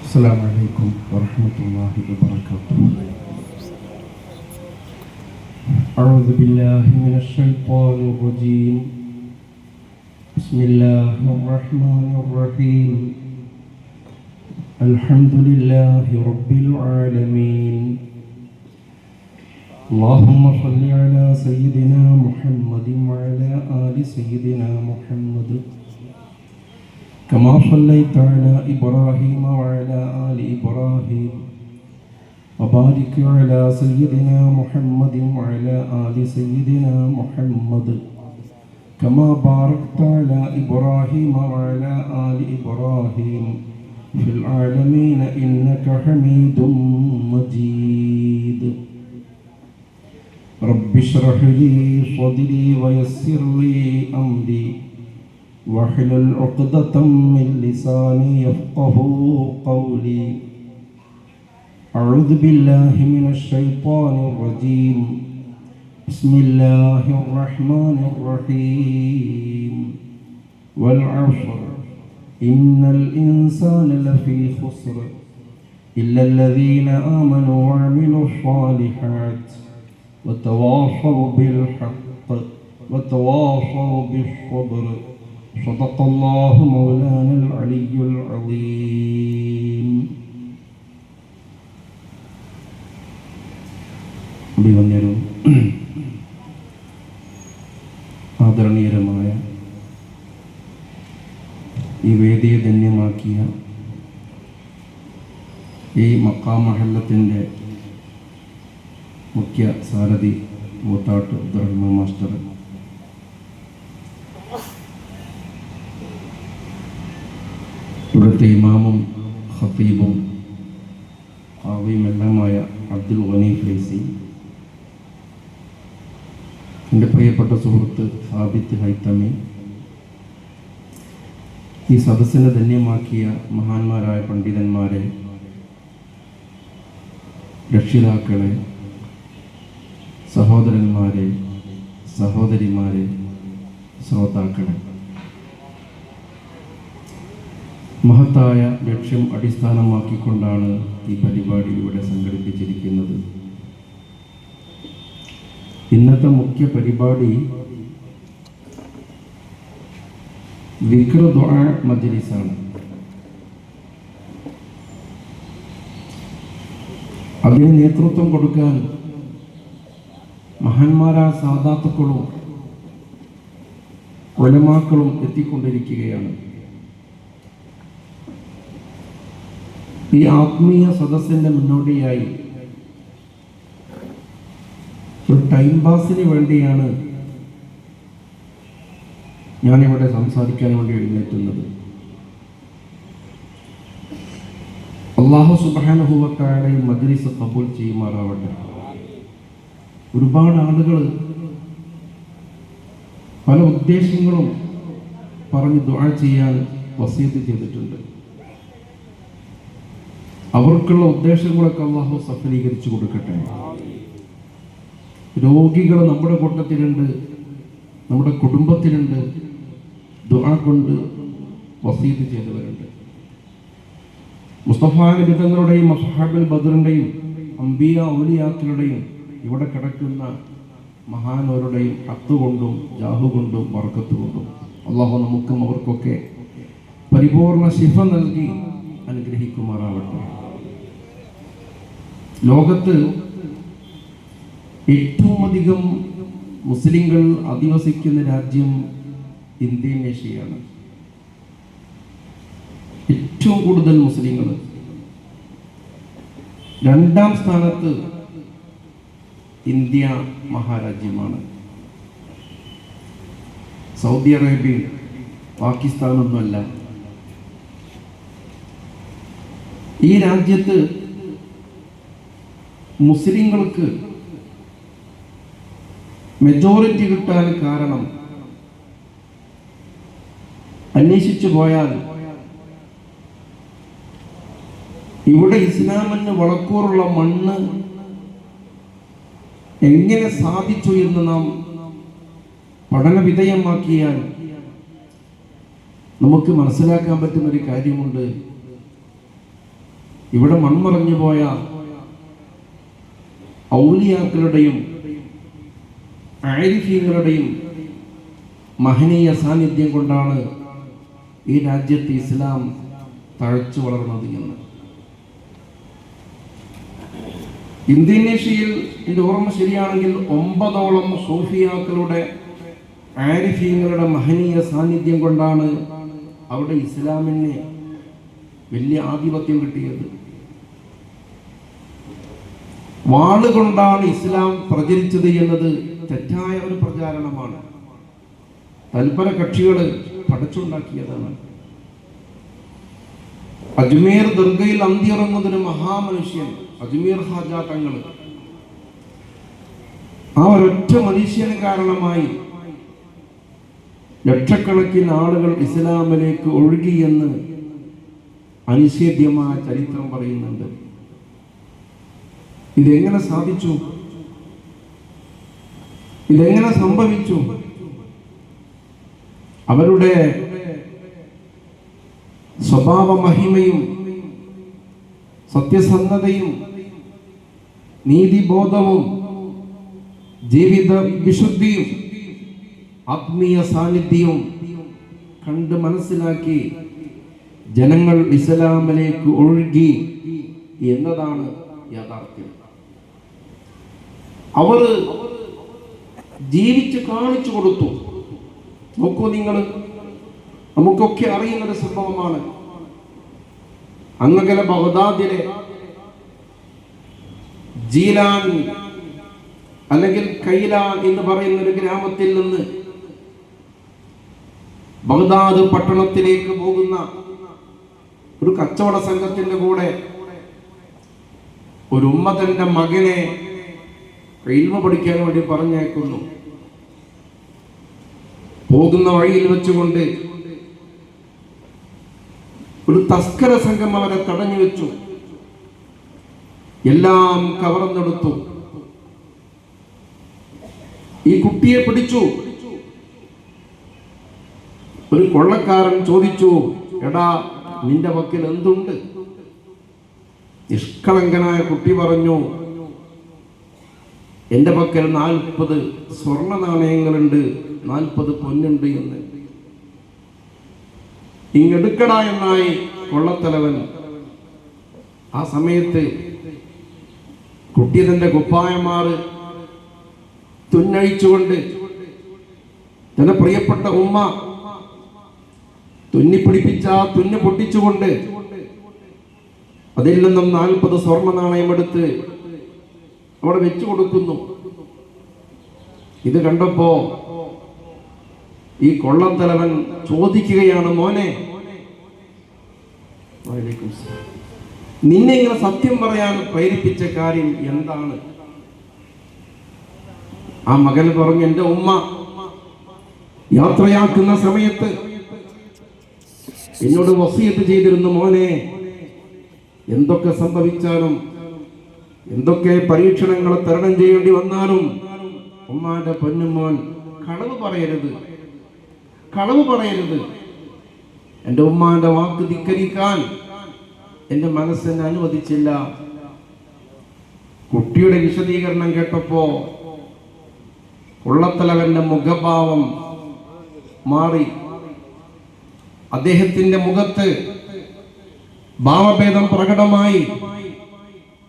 السلام عليكم ورحمة الله وبركاته. أعوذ بالله من الشيطان الرجيم. بسم الله الرحمن الرحيم. الحمد لله رب العالمين. اللهم صل على سيدنا محمد وعلى آل سيدنا محمد كما صليت على إبراهيم وعلى آل إبراهيم وبارك على سيدنا محمد وعلى آل سيدنا محمد كما باركت على إبراهيم وعلى آل إبراهيم في العالمين إنك حميد مجيد. رب اشرح لي صدري ويسر لي أمري واحلل عقدة من لساني يفقهوا قولي. أعوذ بالله من الشيطان الرجيم. بسم الله الرحمن الرحيم. والعصر إن الإنسان لفي خسر إلا الذين آمنوا وعملوا الصالحات وتواصوا بالحق وتواصوا بالصبر. صدق الله مولانا العلي العظيم. അഭിവന്യരും ആദരണീയരുമായ ഈ വേദിയെ ധന്യമാക്കിയ ഈ മക്കാം മഹല്ലത്തിൻ്റെ മുഖ്യ സാരഥി മൂത്താട്ട് അബ്ദുറഹ്മാൻ മാസ്റ്റർ, ഇവിടുത്തെ ഇമാമും ഖത്തീബും ഖാദിയുമെല്ലാമായ അബ്ദുൽ ഗനി ഫൈസി, എൻ്റെ പ്രിയപ്പെട്ട സുഹൃത്ത് സാബിത്ത് ഹൈത്തമി, ഈ സദസ്സിനെ ധന്യമാക്കിയ മഹാന്മാരായ പണ്ഡിതന്മാരെ, രക്ഷിതാക്കളെ, സഹോദരന്മാരെ, സഹോദരിമാരെ, ശ്രോതാക്കളെ, മഹത്തായ ലക്ഷ്യം അടിസ്ഥാനമാക്കിക്കൊണ്ടാണ് ഈ പരിപാടി ഇവിടെ സംഘടിപ്പിച്ചിരിക്കുന്നത്. ഇന്നത്തെ മുഖ്യ പരിപാടി ദിക്ർ ദുആ മജ്ലിസാണ്. അതിന് നേതൃത്വം കൊടുക്കാൻ മഹാന്മാരായ സാദാത്തുക്കളും ഉലമാക്കളും എത്തിക്കൊണ്ടിരിക്കുകയാണ്. ഈ ആത്മീയ സദസ്സിന്റെ മുന്നോടിയായി ഒരു ടൈം പാസിന് വേണ്ടിയാണ് ഞാനിവിടെ സംസാരിക്കാൻ വേണ്ടി എഴുന്നേറ്റുന്നത്. അല്ലാഹു സുബ്ഹാനഹു വ തആല ഈ മജ്ലിസ് ഖബൂൽ ചെയ്യുമാറാവട്ടെ. ഒരുപാട് ആളുകൾ പല ഉദ്ദേശങ്ങളും പറഞ്ഞ് ദുആ ചെയ്യാൻ വസിയത്ത് ചെയ്തിട്ടുണ്ട്. അവർക്കുള്ള ഉദ്ദേശങ്ങളൊക്കെ അല്ലാഹു സഫലീകരിച്ചു കൊടുക്കട്ടെ. രോഗികൾ നമ്മുടെ കൂട്ടത്തിലുണ്ട്, നമ്മുടെ കുടുംബത്തിലുണ്ട്, ദുആ കൊണ്ട് വസീയത്ത് ചെയ്തവരുണ്ട്. മുസ്തഫ നബി തങ്ങളുടെയും അസ്ഹാബുൽ ബദറിന്റെയും അംബിയ ഔലിയാക്കളുടെയും ഇവിടെ കിടക്കുന്ന മഹാനവരുടെയും ഹത്ത് കൊണ്ടും ജാഹു കൊണ്ടും ബർക്കത്ത് കൊണ്ടും അല്ലാഹു നമുക്കും അവർക്കൊക്കെ പരിപൂർണ ശിഫ നൽകി അനുഗ്രഹിക്കുമാറാവട്ടെ. ലോകത്ത് ഏറ്റവും അധികം മുസ്ലിങ്ങൾ അധിവസിക്കുന്ന രാജ്യം ഇന്തോനേഷ്യയാണ്. ഏറ്റവും കൂടുതൽ മുസ്ലിങ്ങൾ. രണ്ടാം സ്ഥാനത്ത് ഇന്ത്യ മഹാരാജ്യമാണ്. സൗദി അറേബ്യ, പാകിസ്ഥാനൊന്നുമല്ല. ഈ രാജ്യത്ത് മുസ്ലിങ്ങൾക്ക് മെജോറിറ്റി കിട്ടാൻ കാരണം അന്വേഷിച്ചു പോയാൽ ഇവിടെ ഇസ്ലാമിന് വളക്കൂറുള്ള മണ്ണ് എങ്ങനെ സാധിച്ചു എന്ന് നാം പഠന വിധേയമാക്കിയാൽ നമുക്ക് മനസ്സിലാക്കാൻ പറ്റുന്ന ഒരു കാര്യമുണ്ട്. ഇവിടെ മൺമറഞ്ഞു പോയ ഔലിയാക്കളുടെയും ആരിഫീങ്ങളുടെയും മഹനീയ സാന്നിധ്യം കൊണ്ടാണ് ഈ രാജ്യത്ത് ഇസ്ലാം തഴച്ചു വളർന്നത് എന്ന്. ഇന്തോനേഷ്യയിൽ എൻ്റെ ഓർമ്മ ശരിയാണെങ്കിൽ 9ഓളം സൂഫിയാക്കളുടെ ആരിഫീങ്ങളുടെ മഹനീയ സാന്നിധ്യം കൊണ്ടാണ് അവിടെ ഇസ്ലാമിന് വലിയ ആധിപത്യം കിട്ടിയത്. വാളുകൊണ്ടാണ് ഇസ്ലാം പ്രചരിച്ചത് എന്നത് തെറ്റായ ഒരു പ്രചാരണമാണ്. തൽപര കക്ഷികൾ പടച്ചുണ്ടാക്കിയതാണ്. അജ്മീർ ദർഗയിൽ അന്തിയിറങ്ങുന്നൊരു മഹാമനുഷ്യൻ അജ്മീർ ഹാജ തങ്ങൾ, ആ ഒരൊറ്റ മനുഷ്യന് കാരണമായി ലക്ഷക്കണക്കിന് ആളുകൾ ഇസ്ലാമിലേക്ക് ഒഴുകിയെന്ന് അനിഷേധ്യമായ ചരിത്രം പറയുന്നുണ്ട്. ഇതെങ്ങനെ സാധിച്ചു? ഇതെങ്ങനെ സംഭവിച്ചു? അവരുടെ സ്വഭാവ മഹിമയും സത്യസന്ധതയും നീതിബോധവും ജീവിത വിശുദ്ധിയും ആത്മീയ സാന്നിധ്യവും കണ്ട് മനസ്സിലാക്കി ജനങ്ങൾ ഇസ്ലാമിലേക്ക് ഒഴുകി എന്നതാണ് യാഥാർത്ഥ്യം. അവർ ജീവിച്ച് കാണിച്ചു കൊടുത്തു. നോക്കൂ നിങ്ങൾ, നമുക്കൊക്കെ അറിയുന്നൊരു സംഭവമാണ്. അങ്ങകലെ ബഗ്ദാദിലെ ജീലാൻ അല്ലെങ്കിൽ കൈലാൻ എന്ന് പറയുന്ന ഒരു ഗ്രാമത്തിൽ നിന്ന് ബഗ്ദാദ് പട്ടണത്തിലേക്ക് പോകുന്ന ഒരു കച്ചവട സംഘത്തിന്റെ കൂടെ ഒരു ഉമ്മ തന്റെ മകനെ ഇൽമ പഠിക്കാൻ വേണ്ടി പറഞ്ഞയക്കുന്നു. പോകുന്ന വഴിയിൽ വെച്ചുകൊണ്ട് ഒരു തസ്കര സംഘം അവരെ തടഞ്ഞു വെച്ചു. എല്ലാം കവർന്നെടുത്തു. ഈ കുട്ടിയെ പിടിച്ചു. ഒരു കൊള്ളക്കാരൻ ചോദിച്ചു, എടാ നിന്റെ പക്കൽ എന്തുണ്ട്? നിഷ്കളങ്കനായ കുട്ടി പറഞ്ഞു, എന്റെ പക്കൽ 40 സ്വർണ്ണ നാണയങ്ങളുണ്ട്, 40 പൊന്നുണ്ട് എന്ന്. ഇങ്ങെടുക്കടാ എന്നായി കൊള്ളത്തലവൻ. ആ സമയത്ത് കുട്ടി തന്റെ കുപ്പായമാറ് തുന്നഴിച്ചുകൊണ്ട് തന്റെ പ്രിയപ്പെട്ട ഉമ്മ തുന്നിപ്പിടിപ്പിച്ച തുന്നു പൊട്ടിച്ചുകൊണ്ട് അതിൽ നിന്നും 40 സ്വർണ്ണ നാണയം എടുത്ത് അവിടെ വെച്ചു കൊടുക്കുന്നു. ഇത് കണ്ടപ്പോ ഈ കൊള്ളത്തലവൻ ചോദിക്കുകയാണ്, മോനെ, നിന്നെ ഇങ്ങനെ സത്യം പറയാൻ പ്രേരിപ്പിച്ച കാര്യം എന്താണ്? ആ മകൻ പറഞ്ഞു, എന്റെ ഉമ്മ യാത്രയാക്കുന്ന സമയത്ത് എന്നോട് വസിയത്ത് ചെയ്തിരുന്നു, മോനെ, എന്തൊക്കെ സംഭവിച്ചാലും എന്തൊക്കെ പരീക്ഷണങ്ങളെ തരണം ചെയ്യേണ്ടി വന്നാലും ഉമ്മാന്റെ പൊന്നുമോൻ കളവ് പറയരുത്, കളവ് പറയരുത്. എൻ്റെ ഉമ്മാന്റെ വാക്ക് ധിക്കരിക്കാൻ എൻ്റെ മനസ്സിനെ അനുവദിച്ചില്ല. കുട്ടിയുടെ വിശദീകരണം കേട്ടപ്പോ കൊള്ളത്തലവന്റെ മുഖഭാവം മാറി. അദ്ദേഹത്തിന്റെ മുഖത്ത് ഭാവഭേദം പ്രകടമായി,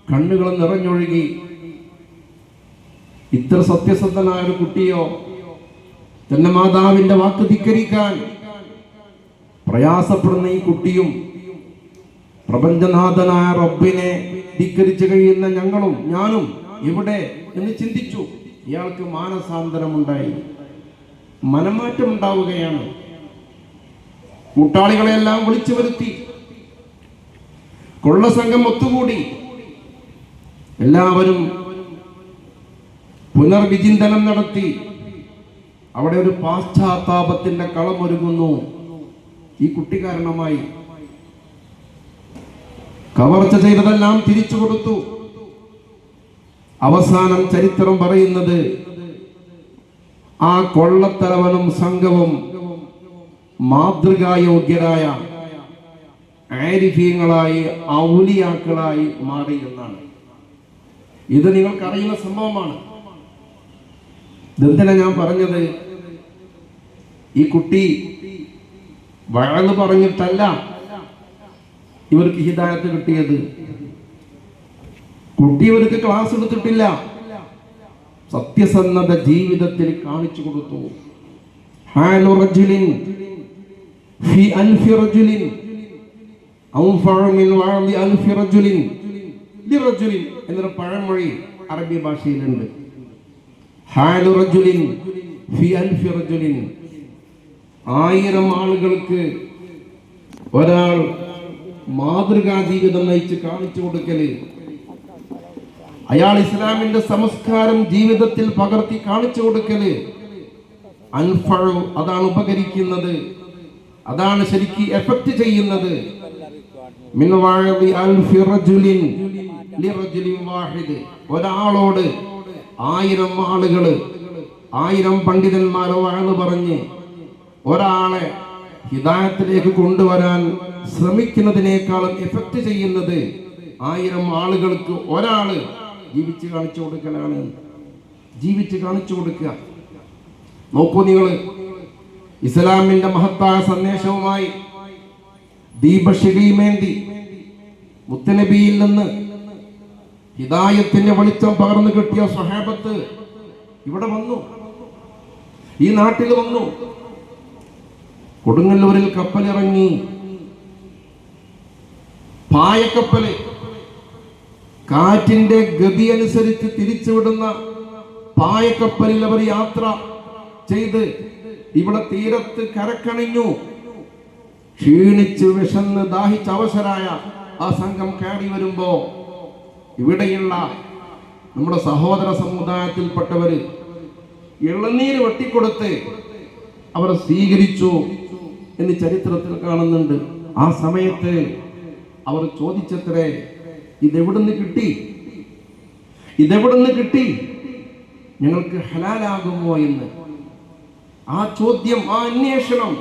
കണ്ണുകൾ നിറഞ്ഞൊഴുകി. ഇത്ര സത്യസന്ധനായ ഒരു കുട്ടിയോ തന്റെ മാതാവിന്റെ വാക്ക് ധിക്കരിക്കാൻ പ്രയാസപ്പെടുന്ന ഈ കുട്ടിയും പ്രപഞ്ചനാഥനായ റബ്ബിനെ ധിക്കരിച്ചു കഴിയുന്ന ഞാനും ഇവിടെ എന്ന് ചിന്തിച്ചു. ഇയാൾക്ക് മാനസാന്തരമുണ്ടായി, മനംമാറ്റം ഉണ്ടാവുകയാണ്. കൂട്ടാളികളെല്ലാം വിളിച്ചു വരുത്തി. കൊള്ളസംഘം ഒത്തുകൂടി. എല്ലാവരും പുനർവിചിന്തനം നടത്തി. അവിടെ ഒരു പാശ്ചാത്താപത്തിന്റെ കളമൊരുങ്ങുന്നു. ഈ കുട്ടി കാരണമായി കവർച്ച ചെയ്തതെല്ലാം തിരിച്ചു കൊടുത്തു. അവസാനം ചരിത്രം പറയുന്നത് ആ കൊള്ളത്തലവനും സംഘവും മാതൃകായോഗ്യരായ ആരിഫീങ്ങളായി ഔലിയാക്കളായി മാറി എന്നാണ്. ഇത് നിങ്ങൾക്കറിയുന്ന സംഭവമാണ്. ഇതെന്തിനാ ഞാൻ പറഞ്ഞത്? ഈ കുട്ടി വഴന്ന് പറഞ്ഞിട്ടല്ല ഇവർക്ക് ഹിദായത്ത് കിട്ടിയത്. കുട്ടി ഇവർക്ക് ക്ലാസ് എടുത്തിട്ടില്ല, സത്യസന്ധത ജീവിതത്തിൽ കാണിച്ചു കൊടുത്തു. ഹാലു റജുലിൻ ഫി അൽഫി റജുലിൻ ഔഫഅ മിൻ വഅദി അൽഫി റജുലിൻ ലിറജുലിൻ എന്നൊരു പഴമൊഴി അറബി ഭാഷയിലുണ്ട്. ഹാലു റജുലിൻ ഫി അൽഫി റജുലിൻ, 1000 ആളുകൾക്ക് ഒരാൾ മാതൃകാ ജീവിതം നയിച്ച് കാണിച്ചു കൊടുക്കല്, അയാൾ ഇസ്ലാമിന്റെ സംസ്കാരം ജീവിതത്തിൽ പകർത്തി കാണിച്ചു കൊടുക്കല്, അൻഫഉ അതാണ് ഉപകരിക്കുന്നത്, അതാണ് ശരിക്ക് എഫക്ട് ചെയ്യുന്നത്. മിൻ വഅദി അൽഫി റജുലിൻ ലിറജുലിൻ വാഹിദ്, ഒരാളോട് 1000 ആളുകള് 1000 പണ്ഡിതന്മാരെ വഅദ് പറഞ്ഞ് ഒരാളെ ഹിദായത്തിലേക്ക് കൊണ്ടുവരാൻ ശ്രമിക്കുന്നതിനേക്കാളും എഫക്ട് ചെയ്യുന്നത് 1000 ആളുകൾക്ക് ഒരാള് ജീവിച്ച് കാണിച്ചു കൊടുക്കലാണ്. ജീവിച്ച് കാണിച്ചു കൊടുക്കുക. നോക്കൂ നിങ്ങൾ, ഇസ്ലാമിന്റെ മഹത്തായ സന്ദേശവുമായി ദീപശിഖിമേന്തി മുത്തനബിയിൽ നിന്ന് ഹിദായത്തിന്റെ വെളിച്ചം പകർന്നു കിട്ടിയ സ്വഹാബത്ത് ഇവിടെ വന്നു, ഈ നാട്ടിൽ വന്നു. കൊടുങ്ങല്ലൂരിൽ കപ്പലിറങ്ങി, പായക്കപ്പല്, കാറ്റിന്റെ ഗതി അനുസരിച്ച് തിരിച്ചുവിടുന്ന പായക്കപ്പലിൽ അവർ യാത്ര ചെയ്ത് ഇവിടെ തീരത്ത് കരക്കണിഞ്ഞു. ക്ഷീണിച്ച് വിശന്ന് ദാഹിച്ച അവസരായ ആ സംഘം കയറി വരുമ്പോ ഇവിടെയുള്ള നമ്മുടെ സഹോദര സമുദായത്തിൽപ്പെട്ടവര് ഇളനീര് വെട്ടിക്കൊടുത്ത് അവരെ സ്വീകരിച്ചു എന്ന് ചരിത്രത്തിൽ കാണുന്നുണ്ട്. ആ സമയത്ത് അവർ ചോദിച്ചത്രേ, ഇതെവിടുന്ന് കിട്ടി, ഇതെവിടുന്ന് കിട്ടി, ഞങ്ങൾക്ക് ഹലാലാകുമോ എന്ന്. ആ ചോദ്യം, ആ അന്വേഷണം,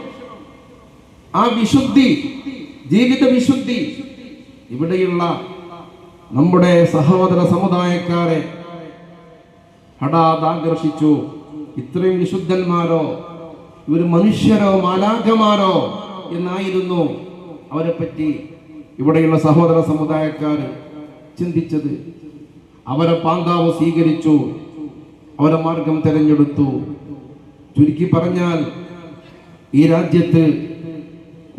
ആ വിശുദ്ധി, ജീവിത വിശുദ്ധി ഇവിടെയുള്ള നമ്മുടെ സഹോദര സമുദായക്കാരെ ഹഠാതാകർഷിച്ചു. ഇത്രയും വിശുദ്ധന്മാരോ, ഇവർ മനുഷ്യരോ മാലാഖമാരോ എന്നായിരുന്നു അവരെ പറ്റി ഇവിടെയുള്ള സഹോദര സമുദായക്കാർ ചിന്തിച്ചത്. അവരെ പാന്താവ് സ്വീകരിച്ചു, അവരെ മാർഗം തെരഞ്ഞെടുത്തു. ചുരുക്കി പറഞ്ഞാൽ ഈ രാജ്യത്ത്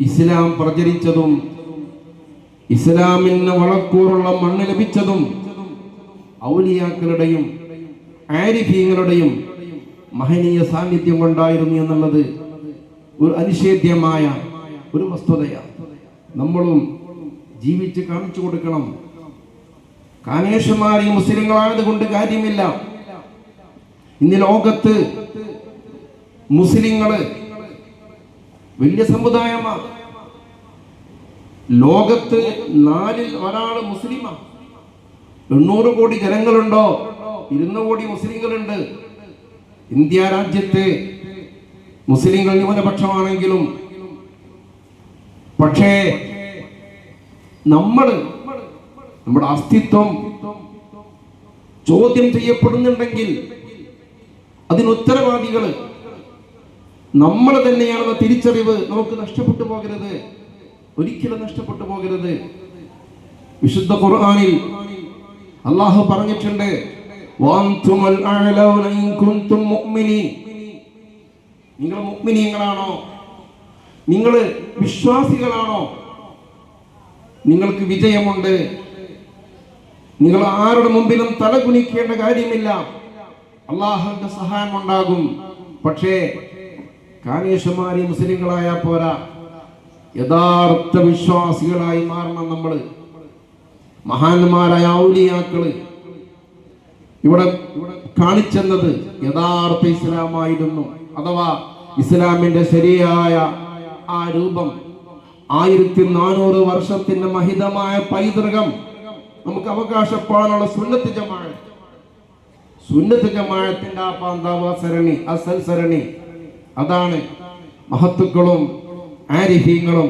ഇസ്ലാം പ്രചരിച്ചതും ഇസ്ലാമിന് വളക്കൂറുള്ള മണ്ണ് ലഭിച്ചതും ഔലിയാക്കളുടെയും ആരിഫീങ്ങളുടെയും മഹനീയ സാന്നിധ്യം കൊണ്ടായിരുന്നു എന്നുള്ളത് ഒരു അനിഷേധ്യമായ ഒരു വസ്തുതയാണ്. നമ്മളും ജീവിച്ച് കാണിച്ചു കൊടുക്കണം. കാനേഷന്മാർ ഈ മുസ്ലിങ്ങളായത് കൊണ്ട് കാര്യമില്ല. ഇന്ന് ലോകത്ത് മുസ്ലിങ്ങള് വലിയ സമുദായമാണ്. ലോകത്ത് 4ൽ ഒരാള് മുസ്ലിമാണ്. 800 കോടി ജനങ്ങളുണ്ടോ? 200 കോടി മുസ്ലിങ്ങളുണ്ട്. ഇന്ത്യ രാജ്യത്ത് മുസ്ലിങ്ങൾ ന്യൂനപക്ഷമാണെങ്കിലും പക്ഷേ നമ്മുടെ അസ്തിത്വം ചോദ്യം ചെയ്യപ്പെടുന്നുണ്ടെങ്കിൽ അതിന് ഉത്തരവാദികൾ നമ്മൾ തന്നെയാണെന്ന തിരിച്ചറിവ് നമുക്ക് നഷ്ടപ്പെട്ടു പോകരുത്, ഒരിക്കലും നഷ്ടപ്പെട്ടു പോകരുത്. വിശുദ്ധ ഖുർആനിൽ അല്ലാഹു പറഞ്ഞിട്ടുണ്ട്, വഅൻതുമുൽ അഅലൗന ഇൻ കുൻതും മുഅ്മിനീൻ. നിങ്ങൾ മുഅ്മിനീങ്ങളാണോ, നിങ്ങൾ വിശ്വാസികളാണോ, നിങ്ങൾക്ക് വിജയമുണ്ട്. നിങ്ങൾ ആരുടെ മുമ്പിലും തലകുനിക്കേണ്ട കാര്യമില്ല, അല്ലാഹുവിന്റെ സഹായം ഉണ്ടാകും. പക്ഷേ കാനേഷന്മാരി മുസ്ലിങ്ങളായ പോരാ, യഥാർത്ഥ വിശ്വാസികളായി മാറണം നമ്മൾ. മഹാന്മാരായ ഔലിയാക്കള് ഇവിടെ കാണിച്ചെന്നത് യഥാർത്ഥ ഇസ്ലാമായിരുന്നു. അഥവാ ഇസ്ലാമിന്റെ ശരിയായ ആ രൂപം, 1400 വർഷത്തിന്റെ മഹിതമായ പൈതൃകം നമുക്ക് അവകാശപ്പെടാനുള്ള സുന്നത്ത് ജമാഅത്തിന്റെ ആ പാന്താവ സരണി, അസൽ സരണി, അതാണ് മഹത്തുക്കളും ആരിഫീങ്ങളും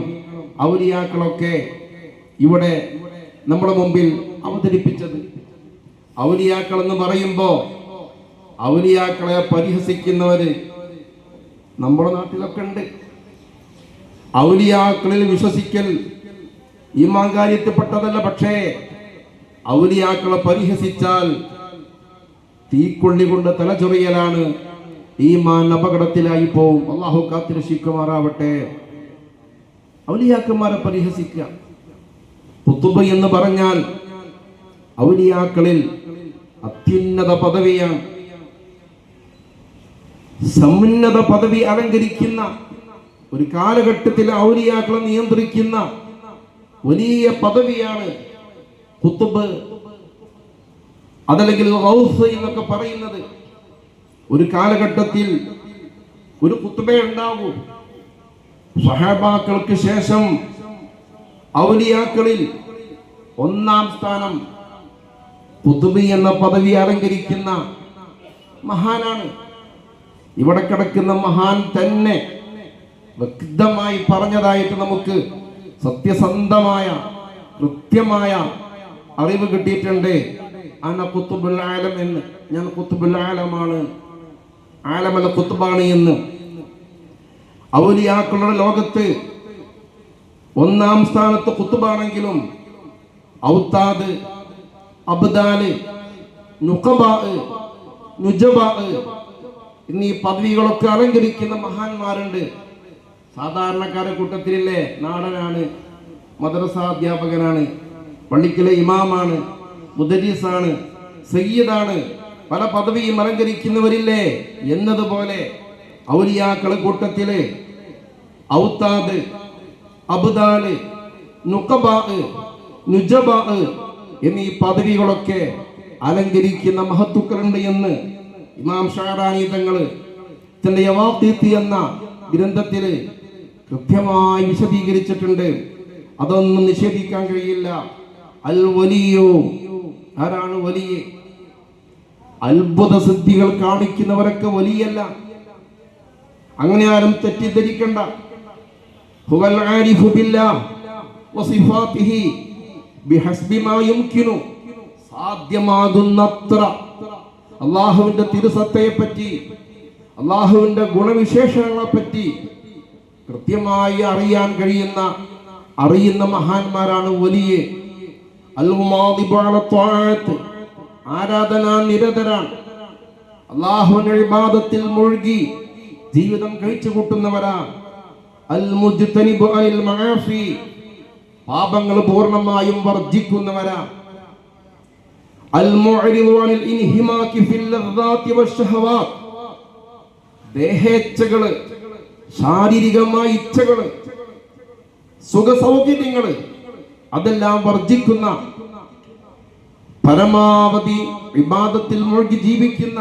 ഔലിയാക്കളൊക്കെ ഇവിടെ നമ്മുടെ മുമ്പിൽ അവതരിപ്പിച്ചത്. ഔലിയാക്കൾ എന്ന് പറയുമ്പോൾ ഔലിയാക്കളെ പരിഹസിക്കുന്നവര് നമ്മുടെ നാട്ടിലൊക്കെ ഉണ്ട്. ഔലിയാക്കളിൽ വിശ്വസിക്കൽ ഈമാൻ കാര്യത്തിൽപ്പെട്ടതല്ല. പക്ഷേ ഔലിയാക്കളെ പരിഹസിച്ചാൽ തീക്കൊള്ളി കൊണ്ട് തലചൊറിയലാണ്. ഈമാൻ അപകടത്തിലായി പോവും. അള്ളാഹു കാത്തിരക്ഷിക്കുമാറാവട്ടെ. ഔലിയാക്കന്മാരെ പരിഹസിക്കുക. ഖുതുബ് എന്ന് പറഞ്ഞാൽ ഔലിയാക്കളിൽ അത്യുന്നത പദവിയാണ്. സമുന്നത പദവി അലങ്കരിക്കുന്ന ഒരു കാലഘട്ടത്തിൽ ഔലിയാക്കളെ നിയന്ത്രിക്കുന്ന വലിയ പദവിയാണ് ഖുതുബ്, അതല്ലെങ്കിൽ ഗൗസ് എന്നൊക്കെ പറയുന്നത്. ഒരു കാലഘട്ടത്തിൽ ഒരു ഖുതുബേ ഉണ്ടാകൂ. സ്വഹാബാക്കൾക്ക് ശേഷം ഔലിയാക്കളിൽ ഒന്നാം സ്ഥാനം ഖുതുബ് എന്ന പദവി അലങ്കരിക്കുന്ന മഹാനാണ്. ഇവിടെ കിടക്കുന്ന മഹാൻ തന്നെ വ്യക്തമായി പറഞ്ഞതായിട്ട് നമുക്ക് സത്യസന്ധമായ കൃത്യമായ അറിവ് കിട്ടിയിട്ടുണ്ട്. അന ഖുതുബുൽ ആലം എന്ന്, ഞാൻ ഖുതുബുൽ ആലമാണ്, ആലമൽ ഖുതുബാണ് എന്ന്. ഔലിയാക്കളുടെ ലോകത്ത് ഒന്നാം സ്ഥാനത്ത് ഖുതുബാണെങ്കിലും ഔതാദ്, അബ്ദാല്, നുഖബാ, നുജബാ എന്നീ പദവികളൊക്കെ അലങ്കരിക്കുന്ന മഹാന്മാരുണ്ട്. സാധാരണക്കാരുടെ കൂട്ടത്തിലില്ലേ, നാടനാണ്, മദ്രസാധ്യാപകനാണ്, പള്ളിക്കിലെ ഇമാമാണ്, മുദരീസാണ്, സയ്യിദാണ്, പല പദവിയും അലങ്കരിക്കുന്നവരില്ലേ എന്നതുപോലെ ഔലിയാക്കളെ കൂട്ടത്തില് ഔതാദ്, അബ്ദാല്, നുഖബാ, നുജബാ എന്നീ പദവികളൊക്കെ അലങ്കരിക്കുന്ന മഹത്തുക്കളുണ്ട് എന്ന് ഇമാം ഷഅറാനി തങ്ങള് തന്റെ യവാഖീത്ത് എന്ന ഗ്രന്ഥത്തില് കൃത്യമായി വിശദീകരിച്ചിട്ടുണ്ട്. അതൊന്നും നിഷേധിക്കാൻ കഴിയില്ല. അൽ വലിയോ, ആരാണ് വലിയ? അത്ഭുത സിദ്ധികൾ കാണിക്കുന്നവരൊക്കെ വലിയല്ല. അങ്ങനെ ആരും തെറ്റിദ്ധരിക്കണ്ട. ഹുവൽ ആരിഫു ബില്ലാഹ് വസിഫാതിഹി ബിഹസ്ബി മാ യുംകിനു, സാധ്യമാകുന്നത്ര അള്ളാഹുവിന്റെ തിരുസത്തയെ പറ്റി, അള്ളാഹുവിന്റെ ഗുണവിശേഷങ്ങളെ പറ്റി കൃത്യമായി അറിയുന്ന മഹാന്മാരാണ് വലിയ. ആരാധനാ നിരതരാണ്. അള്ളാഹുവിന്റെ ഇബാദത്തിൽ മുഴുകി ജീവിതം കഴിച്ചു കൂട്ടുന്നവരാണ്. അൽ മുജ്തനിബു അനിൽ മആഫി, പാപങ്ങൾ പൂർണ്ണമായും വർജിക്കുന്നവരാണ്. അൽ മുഅരിദു അനിൽ ഇൻഹിമാകി ഫിൽ ലദ്ദാതി വശഹവാത്, ദേഹേച്ഛകള്, ശാരീരികമായ ഇച്ഛകള്, സുഖസൗകര്യങ്ങള് അതെല്ലാം വർജിക്കുന്ന, പരമാവധി ഇബാദത്തിൽ മുഴുകി ജീവിക്കുന്ന,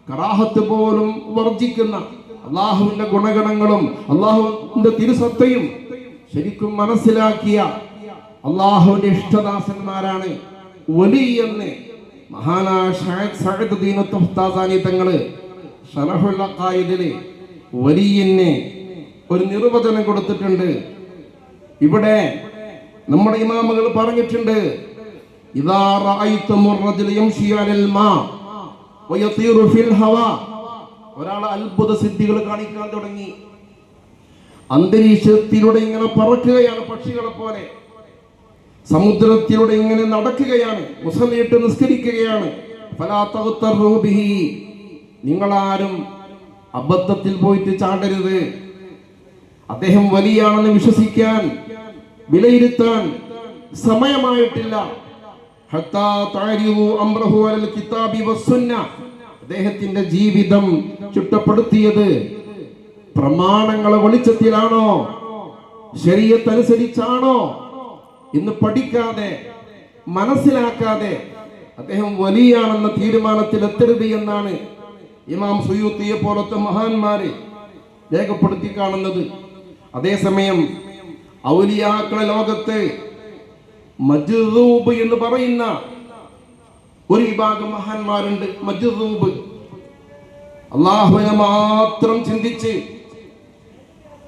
കറാഹത്ത് പോലും വർജിക്കുന്ന, അള്ളാഹുവിന്റെ ഗുണഗണങ്ങളും അള്ളാഹുവിന്റെ തിരുസത്തയും ശരിക്കും മനസ്സിലാക്കിയ അള്ളാഹുവിന്റെ ഇഷ്ടദാസന്മാരാണ് വലിയെന്ന് മഹാനായ ഷൈഖ് സഅദുദ്ദീൻ തുഫ്താസാനി തങ്ങള് ശറഹുൽ അഖായിദില് വലിയന് ഒരു നിർവചനം കൊടുത്തിട്ടുണ്ട്. ഇവിടെ നമ്മുടെ ഇമാമുകൾ പറഞ്ഞിട്ടുണ്ട്, ഇദാ റഅയ്തുമുർ റജുല യംശി അലൽ മാ വയതീറു ഫിൽ ഹവാ, ഒരാൾ അത്ഭുത സിദ്ധികൾ കാണിക്കാൻ തുടങ്ങി, അന്തരീക്ഷത്തിലൂടെ ഇങ്ങനെ പറക്കുകയാണ്, പക്ഷികളെ പോലെ സമുദ്രത്തിലൂടെ ഇങ്ങനെ നടക്കുകയാണ്, മുസല്ലിയിട്ട് നിസ്കരിക്കുകയാണ്. ഫലാ തഗ്തറൂ ബിഹി, നിങ്ങളാരും അബദ്ധത്തിൽ പോയിട്ട് ചാടരുത്. അദ്ദേഹം വലിയാണെന്ന് വിശ്വസിക്കാൻ, വിലയിരുത്താൻ സമയമായിട്ടില്ല. ഹത്താ തഅരിദു അംറഹു അലൽ കിതാബി വസ്സുന്ന, അദ്ദേഹത്തിന്റെ ജീവിതം ചുട്ടപ്പെടുത്തിയത് പ്രമാണങ്ങളെ വെളിച്ചത്തിലാണോ, ശരീഅത്ത് അനുസരിച്ചാണോ എന്ന് പഠിക്കാതെ മനസ്സിലാക്കാതെ അദ്ദേഹം വലിയാണെന്ന തീരുമാനത്തിൽ എത്തരുത് എന്നാണ് ഇമാം സുയൂത്തിയെ പോലത്തെ മഹാന്മാര് രേഖപ്പെടുത്തി കാണുന്നത്. അതേസമയം ഔലിയാക്കളെ ലോകത്ത് മജ്ദൂബ് എന്ന് പറയുന്ന ഒരു വിഭാഗം മഹാന്മാരുണ്ട്. മജ്ദൂബ്, അള്ളാഹുവിനെ മാത്രം ചിന്തിച്ച്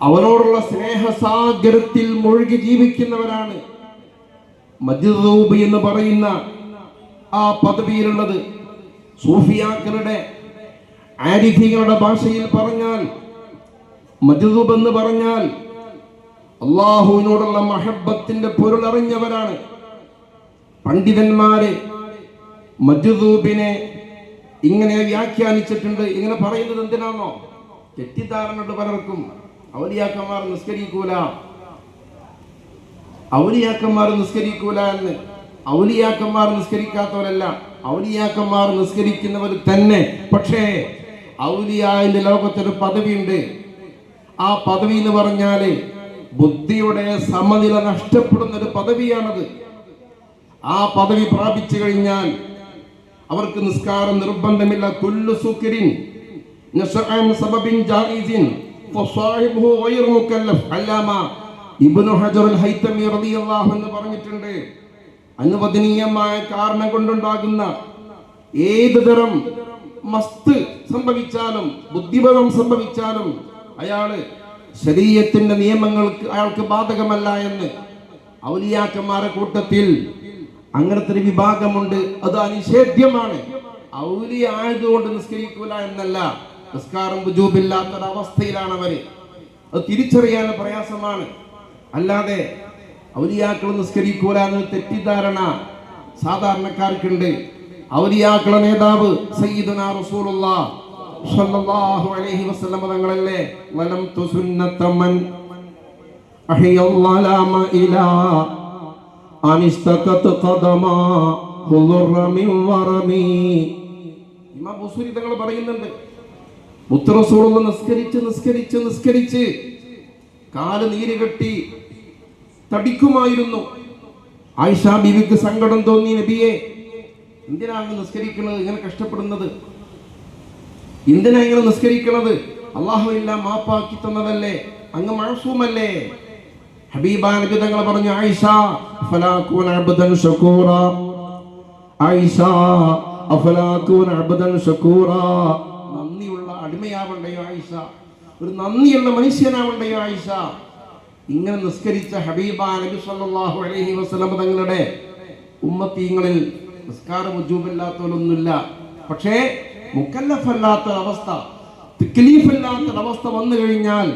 അവനോടുള്ള സ്നേഹസാഗരത്തിൽ മുഴുകി ജീവിക്കുന്നവരാണ് മജ്ദൂബ് എന്ന് പറയുന്ന ആ പദവിയിലുള്ളത്. സൂഫിയാക്കളുടെ ആരിഫികളുടെ ഭാഷയിൽ പറഞ്ഞാൽ മജ്ദൂബ് എന്ന് പറഞ്ഞാൽ അള്ളാഹുവിനോടുള്ള മഹബത്തിന്റെ പൊരുൾ അറിഞ്ഞവരാണ്. പണ്ഡിതന്മാര് മജ്ദൂബിനെ ഇങ്ങനെ വ്യാഖ്യാനിച്ചിട്ടുണ്ട്. ഇങ്ങനെ പറയുന്നത് എന്തിനാണോ? തെറ്റിദ്ധാരണ പലർക്കും. ഔലിയാക്കന്മാർ നിസ്കരിക്കൂല എന്ന്. ഔലിയാക്കന്മാർ നിസ്കരിക്കാത്തവരല്ല, ഔലിയാക്കന്മാർ നിസ്കരിക്കുന്നവർ തന്നെ. പക്ഷേ ഔലിയാന്റെ ലോകത്തൊരു പദവിയുണ്ട്. ആ പദവി എന്ന് പറഞ്ഞാല് ബുദ്ധിയുടെ സമനില നഷ്ടപ്പെടുന്ന ഒരു പദവിയാണത്. ആ പദവി പ്രാപിച്ചു കഴിഞ്ഞാൽ അവർക്ക് നിസ്കാരം നിർബന്ധമില്ല. കുല്ലു സുക്രിൻ നശഅൻ സബബിൻ ജായിസിൻ ഫസാഹിബുഹു ഗൈറു മുകല്ലഫ്. അല്ലാമ ഇബ്നു ഹജർ അൽ ഹൈതമി റളിയല്ലാഹു അൻഹു പറഞ്ഞിട്ടുണ്ട്, അനുവദനീയമായ കാരണം കൊണ്ടുണ്ടാകുന്ന ഏത് തരം മസ്ത് സംഭവിച്ചാലും ബുദ്ധിഭ്രമം സംഭവിച്ചാലും അയാള് ശരീഅത്തിന്റെ നിയമങ്ങൾക്ക് അയാൾക്ക് ബാധകമല്ല എന്ന്. ഔലിയാക്കന്മാരുടെ കൂട്ടത്തിൽ അങ്ങനത്തെ ഒരു വിഭാഗമുണ്ട്, അത് അനിഷേധ്യമാണ്. ഔലിയ ആയതുകൊണ്ട് നിസ്കരിക്കൂല എന്നല്ല, നിസ്കാരം വുജൂബില്ലാത്തൊരവസ്ഥയിലാണ് അവര്. അത് തിരിച്ചറിയാൻ പ്രയാസമാണ്. അല്ലാതെ ഔലിയാക്കൾ നിസ്കരിക്കൂല എന്ന തെറ്റിദ്ധാരണ സാധാരണക്കാർക്കുണ്ട്. ഔലിയാക്കളുടെ നേതാവ് സയ്യിദുനാ റസൂലുള്ളാഹി സ്വല്ലല്ലാഹു അലൈഹി വസല്ലം തങ്ങളല്ലേ, വലം തുസുന്നതമൻ അഹിയല്ലാമ ഇലാ അനിസ്തഖത് ഖദമാ ഹുദുറ മിൻ വറമി. ഇമാം ബുസൂരി തങ്ങൾ പറയുന്നുണ്ട്, മുത്ത് റസൂലുള്ളാഹി നിസ്കരിച്ച് കാല് നീര് കെട്ടി തടിക്കുമായിരുന്നു. ആയിഷ ബീവിക്ക് സങ്കടം തോന്നി, നബിയെ എന്തിനാണ് നിസ്കരിക്കുന്നത്, ഇങ്ങനെ കഷ്ടപ്പെടുന്നത്, എന്തിനാ ഇങ്ങനെ നിസ്കരിക്കുന്നത്? അല്ലാഹു എല്ലാം മാപ്പാക്കി തന്നതല്ലേ, അങ്ങ് മഅസൂമല്ലേ. ഹബീബാ നബി തങ്ങൾ പറഞ്ഞു, ആയിഷ അഫലാ കൂന അബ്ദൻ ശകൂറ, ആയിഷ അഫലാ കൂന അബ്ദൻ ശകൂറ, നന്ദിയുള്ള അടിമയാവണ്ടയോ ആയിഷ, ഒരു നന്ദിയുള്ള മനുഷ്യനാവണ്ടയോ ആയിഷ. ഇങ്ങനെ നിസ്കരിച്ച ഹബീബാ നബി സല്ലല്ലാഹു അലൈഹി വസല്ലം തങ്ങളുടെ ഉമ്മത്തീങ്ങളിൽ നിസ്കാരം വുജൂബില്ലാത്തവരൊന്നുമില്ല. പക്ഷേ മുക്കല്ലഫല്ലാത്തൊരവസ്ഥ, തക്ലീഫില്ലാത്തൊരവസ്ഥ വന്നു കഴിഞ്ഞാൽ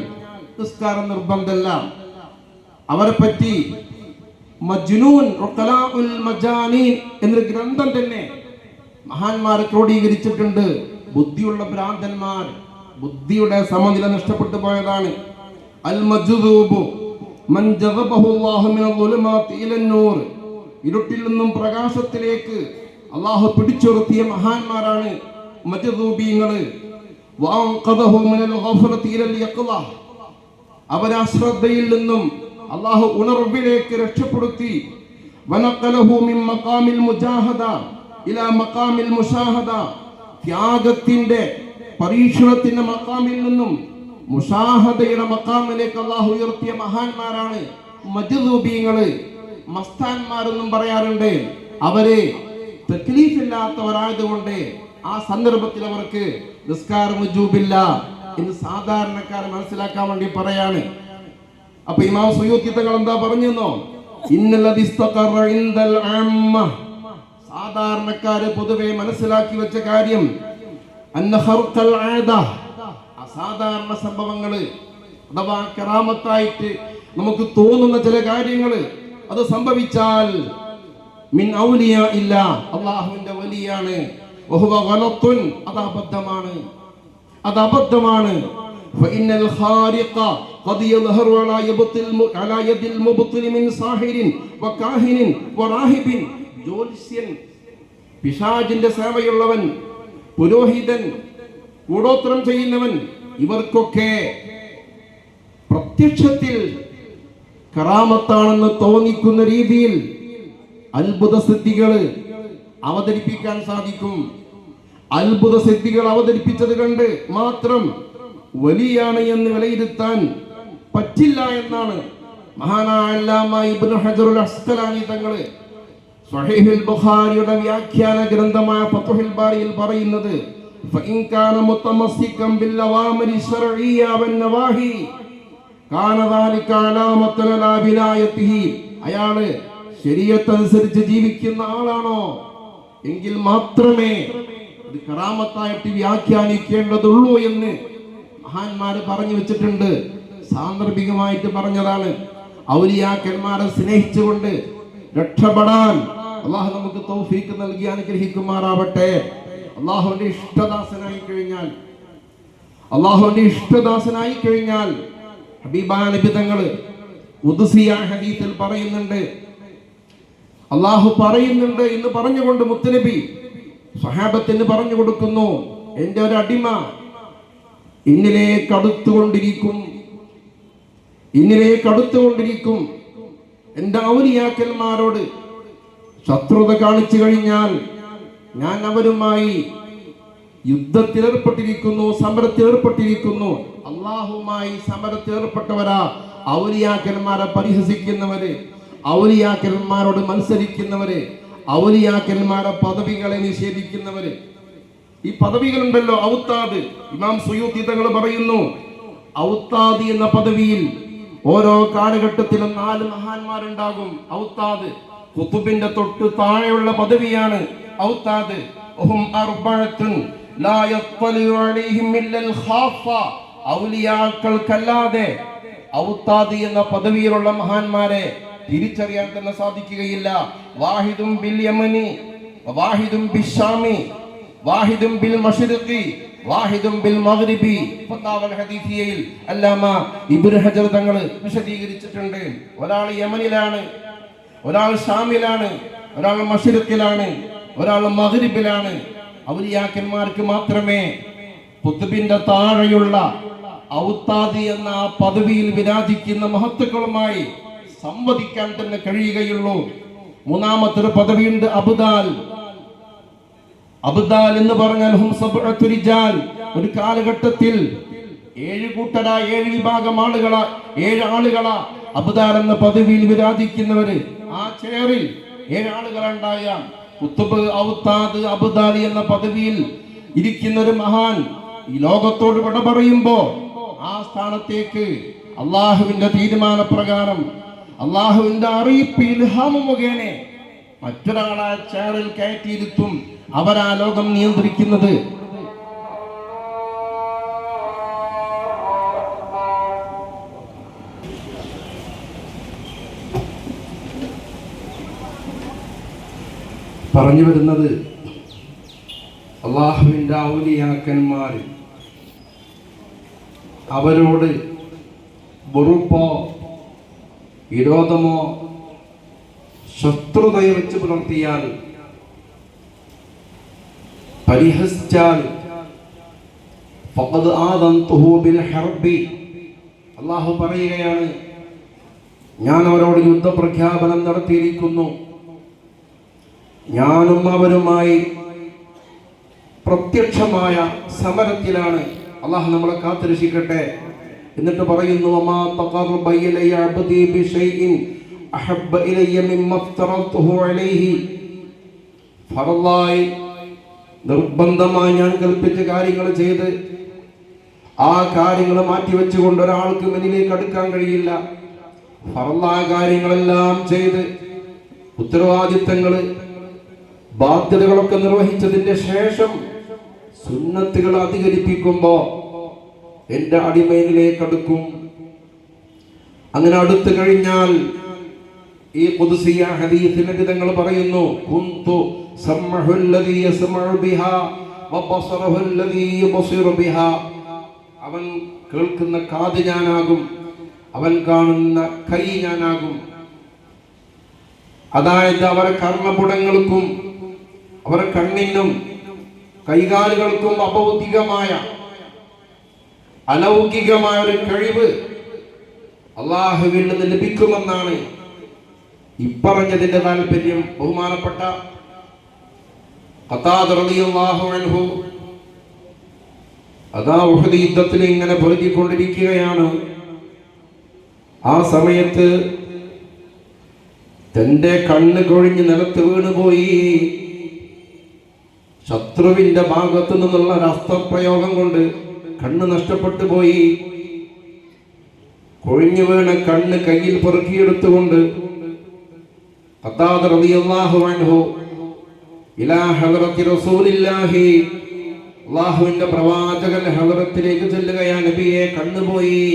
നിസ്കാരം നിർബന്ധമല്ല. അവരെ പറ്റി മജ്നൂൻ ഉഖലാഉൽ മജാനീൻ എന്നൊരു ഗ്രന്ഥം തന്നെ മഹാന്മാർ ക്രോഡീകരിച്ചിട്ടുണ്ട്. ബുദ്ധിയുള്ള ഭ്രാന്തന്മാർ, ബുദ്ധിയുടെ സമനില നഷ്ടപ്പെട്ടു പോയതാണ്. അൽ മജ്ദൂബു മൻ ജദബഹു അല്ലാഹു മിനൽ ളുലുമാതി ഇലൻ നൂർ, ഇരുട്ടിൽ നിന്നും പ്രകാശത്തിലേക്ക് അല്ലാഹു പിടിച്ചുയർത്തിയ മഹാന്മാരാണ് മജ്ദൂബീങ്ങൾ. വഅൻഖദഹു മിനൽ ഗഫലതി ഇലൽ യഖ്ള, അവരെ അശ്രദ്ധയിൽ നിന്നും അല്ലാഹു ഉണർവിലേക്ക് രക്ഷപ്പെടുത്തി. വനഖലഹു മിൻ മഖാമിൽ മുജാഹദ ഇലാ മഖാമിൽ മുശാഹദ, ത്യാഗത്തിന്റെ പരീക്ഷണത്തിന്റെ മഖാമിൽ നിന്നും മുശാഹദയുടെ മഖാമിലേക്ക് അല്ലാഹു ഉയർത്തിയ മഹാന്മാരാണ് മജ്ദൂബീങ്ങള്. മസ്താന്മാരെന്നും പറയാറുണ്ട്. അവര് തക്ലീഫില്ലാത്തവരായതുകൊണ്ട് ആ സന്ദർഭത്തിൽ അവർക്ക് നിസ്കാരം വുജൂബില്ല എന്ന് സാധാരണക്കാർ മനസ്സിലാക്കാൻ വേണ്ടി പറയാണ്. അപ്പൊ ഇമാം സുയൂത്തി തങ്ങൾ എന്താ പറഞ്ഞെന്നോ, ഇന്നല്ലദി ഇസ്തഖറ ഇൻദൽ അമ്മ, സാധാരണക്കാര് പൊതുവെ മനസ്സിലാക്കി വെച്ച കാര്യം, അന്ന ഖർഖൽ ആദ, അസാധാരണ സംഭവങ്ങള് അഥവാ കറാമത്തായിട്ട് നമുക്ക് തോന്നുന്ന ചില കാര്യങ്ങള് അത് സംഭവിച്ചാൽ മിൻ ഔലിയാ ഇല്ല, അല്ലാഹുവിന്റെ വലിയാണ്. വഹുവ ഗലത്തുൻ, അത് അബദ്ധമാണ്. ഫഇന്നൽ ഖാരിഖ ഖദ് യദ്ഹറു അലാ യദിൽ മുബ്തിൽ മിൻ സാഹിരിൻ വകാഹിനിൻ വറാഹിബിൻ, ജ്യോത്സ്യൻ, പിശാചിന്റെ സേവയുള്ളവൻ, പുരോഹിതൻ, കൂടോത്രം ചെയ്യുന്നവൻ, ഇവർക്കൊക്കെ പ്രത്യക്ഷത്തിൽ കറാമത്താണെന്ന് തോന്നിക്കുന്ന രീതിയിൽ അത്ഭുത സിദ്ധികൾ അവതരിപ്പിക്കാൻ സാധിക്കും. അത്ഭുത സിദ്ധികൾ അവതരിപ്പിച്ചത് കണ്ട് മാത്രം വലിയാണ് എന്ന് വിലയിരുത്താൻ പറ്റില്ല എന്നാണ് മഹാനായ അല്ലാമ ഇബ്നു ഹജറുൽ അസ്ഖലാനി തങ്ങൾ സ്വഹീഹുൽ ബുഖാരിയുടെ വ്യാഖ്യാന ഗ്രന്ഥമായ ഫത്ഹുൽ ബാരിയിൽ പറയുന്നത്, ഫഇൻ കാന മുതമസ്സികൻ ബിൽ അവാമിരി ശർഇയ്യ വൻ നവാഹി, അയാള് ശരീഅത്തനുസരിച്ച് ജീവിക്കുന്ന ആളാണോ എങ്കിൽ മാത്രമേ ഇത് കറാമത്തായിട്ട് വ്യാഖ്യാനിക്കേണ്ടതുള്ളൂ എന്ന് മഹാന്മാര് പറഞ്ഞു വെച്ചിട്ടുണ്ട്. സാന്ദർഭികമായിട്ട് പറഞ്ഞതാണ്. ഔലിയാക്കന്മാരെ സ്നേഹിച്ചുകൊണ്ട് രക്ഷപ്പെടാൻ അള്ളാഹു നമുക്ക് തൗഫീക്ക് നൽകി അനുഗ്രഹിക്കുമാറാവട്ടെ. അള്ളാഹുവിന്റെ ഇഷ്ടദാസനായി കഴിഞ്ഞാൽ ഹബീബായ നബി തങ്ങള് ഖുദ്സിയ ഹദീസിൽ പറയുന്നുണ്ട്, അള്ളാഹു പറയുന്നുണ്ട് എന്ന് പറഞ്ഞുകൊണ്ട് മുത്തുനബി സ്വഹാബത്തിന് പറഞ്ഞു കൊടുക്കുന്നു, എന്റെ ഒരു അടിമ ഇന്നിലേക്ക് അടുത്തുകൊണ്ടിരിക്കും. എന്റെ ഔലിയാക്കന്മാരോട് ശത്രുത കാണിച്ചു കഴിഞ്ഞാൽ ഞാൻ അവരുമായി യുദ്ധത്തിലേർപ്പെട്ടിരിക്കുന്നു, സമരത്തിലേർപ്പെട്ടിരിക്കുന്നു. അള്ളാഹുമായി സമരത്തിലേർപ്പെട്ടവരാ ഔലിയാക്കന്മാരെ പരിഹസിക്കുന്നവര്, ഔലിയാക്കന്മാരോട് മത്സരിക്കുന്നവര്, ഔലിയാക്കന്മാരെ പദവികളെ നിഷേധിക്കുന്നവര്. ഈ പദവികളുണ്ടല്ലോ, ഔത്താദ്. ഇമാം സുയൂത്തി തങ്ങൾ പറയുന്നു, ഔത്താദ് എന്ന പദവിയിൽ ഓരോ കാലഘട്ടത്തിലും 4 മഹാന്മാരുണ്ടാകും. ഔത്താദ് ഖുതുബിന്റെ തൊട്ട് താഴെയുള്ള പദവിയാണ് ഔത്താദ്. ഔലിയാക്കൾക്കല്ലാതെ ഔത്താദ് എന്ന പദവിയിലുള്ള മഹാന്മാരെ തിരിച്ചറിയാൻ തന്നെ സാധിക്കുകയില്ല. വാഹിദും ബിൽ യമനി, വാഹിദും ബിശ്ശാമി, വാഹിദും ബിൽ മശ്രിഖി, വാഹിദും ബിൽ മഗ്രിബി. ഫതാവൽ ഹദീസിയയിൽ അല്ലാമ ഇബ്നു ഹജർ തങ്ങൾ വിശദീകരിച്ചിട്ടുണ്ട്. ഒരാൾ യമനിലാണ്, ഒരാൾ ഷാമിലാണ്, ഒരാൾ മശ്രിഖിലാണ്, ഒരാൾ മഗ്രിബിലാണ്. ഔലിയാക്കന്മാർക്ക് മാത്രമേ ഖുതുബിന്റെ താഴെയുള്ള ഔത്താദ് എന്ന പദവിയിൽ വിരാജിക്കുന്ന മഹത്തുക്കളുമായി സംവദിക്കാൻ തന്നെ കഴിയുകയുള്ളൂ. മൂന്നാമത്തെ ഒരു പദവിയുണ്ട്, അബ്ദാൽ. അബ്ദാൽ എന്ന് പറഞ്ഞാൽ ഹും സബ്അത്തു റിജാൽ. ഒരു കാലഘട്ടത്തിൽ 7 കൂട്ടരാ, 7 വിഭാഗം ആളുകളാ, 7 ആളുകളാ അബ്ദാൽ എന്ന പദവിയിൽ വിരാജിക്കുന്നവര്. ആ ചെയറിൽ 7 ആളുകളുണ്ടായ ഖുതുബ്, ഔത്താദ്, അബ്ദാൽ എന്ന പദവിയിൽ ഇരിക്കുന്ന ഒരു മഹാൻ ഈ ലോകത്തോട് വിട പറയുമ്പോ ആ സ്ഥാനത്തേക്ക് അള്ളാഹുവിന്റെ തീരുമാനപ്രകാരം, അള്ളാഹുവിന്റെ അറിയിപ്പ്, ഇൽഹാമ മുഖേന മറ്റൊരാളെ ചെയറിൽ കയറ്റിയിരുത്തും. അവരാ ലോകം നിയന്ത്രിക്കുന്നത്. പറഞ്ഞു വരുന്നത്, അള്ളാഹുവിന്റെ ഔലിയാക്കന്മാർ അവരോട് വെറുപ്പോ വിരോധമോ ശത്രുതയെ വെച്ച് പുലർത്തിയാൽ, പരിഹസിച്ചാൽ, ഫഖദ് ആദൻതുഹു ബിൽ ഹർബി, അല്ലാഹു പറയുകയാണ്, ഞാൻ അവരോട് യുദ്ധപ്രഖ്യാപനം നടത്തിയിരിക്കുന്നു. ഞാനും അവരുമായി പ്രത്യക്ഷമായ സമരത്തിലാണ്. അല്ലാഹു നമ്മളെ കാത്തുരക്ഷിക്കട്ടെ. എന്നിട്ട് പറയുന്നു, വമാ തഖറബ ഇലയ്യ അബ്ദി ബിശൈഇൻ അഹബ്ബ ഇലയ്യ മിമ്മ ഇഫ്തറതുഹു അലൈഹി. ഫറല്ലാഹി, നിർബന്ധമായി ഞാൻ കൽപ്പിച്ച കാര്യങ്ങൾ ചെയ്ത് ആ കാര്യങ്ങൾ മാറ്റിവെച്ചുകൊണ്ട് ഒരാൾക്ക് മുന്നിലേക്ക് അടുക്കാൻ കഴിയില്ല. ഫറല്ലായ കാര്യങ്ങളെല്ലാം ചെയ്ത് ഉത്തരവാദിത്തങ്ങൾ, ബാധ്യതകളൊക്കെ നിർവഹിച്ചതിന്റെ ശേഷം സുന്നത്തുകൾ അധികരിപ്പിക്കുമ്പോ എന്റെ അടിമയിലേക്ക് അടുക്കും. അങ്ങനെ അടുത്തു കഴിഞ്ഞാൽ ഈ ഖുദ്സിയ ഹദീസിലെ വിധങ്ങൾ പറയുന്നു, കുന്തു സമഉല്ലദീ യസ്മഉ ബിഹാ വബസറുല്ലദീ യുബസിറു ബിഹാ. അവൻ കേൾക്കുന്ന കാത് ഞാനാകും, അവൻ കാണുന്ന കൈ ഞാനാകും. അതായത് അവരെ കർമ്മപുടങ്ങൾക്കും അവരെ കണ്ണിനും കൈകാലുകൾക്കും അഭൗതികമായ അലൗകികമായ ഒരു കഴിവ് അല്ലാഹുവിൽ നിന്ന് ലഭിക്കുമെന്നാണ് ഇപ്പറഞ്ഞതിന്റെ താല്പര്യം. ബഹുമാനപ്പെട്ട ഖതാദ റളിയല്ലാഹു അൻഹു അതാ ഉഹദ് യുദ്ധത്തിൽ ഇങ്ങനെ പൊരുതിക്കൊണ്ടിരിക്കുകയാണ്. ആ സമയത്ത് തന്റെ കണ്ണ് കൊഴിഞ്ഞ് നിലത്ത് വീണുപോയി. ശത്രുവിന്റെ ഭാഗത്തു നിന്നുള്ള ഒരു അസ്ത്രപ്രയോഗം കൊണ്ട് കണ്ണ് നഷ്ടപ്പെട്ടു പോയി. കൊഴിഞ്ഞു വീണ കണ്ണ് കയ്യിൽ പെറുക്കിയെടുത്തുകൊണ്ട് ഖത്താദ റളിയല്ലാഹു അൻഹു ഇലാ ഹദ്റത്തി റസൂലില്ലാഹി, അല്ലാഹുവിന്റെ പ്രവാചകന്റെ ഹദ്റത്തിലേക്ക് ചെല്ലുകയാണ്. നബിയെ, കണ്ണുപോയി,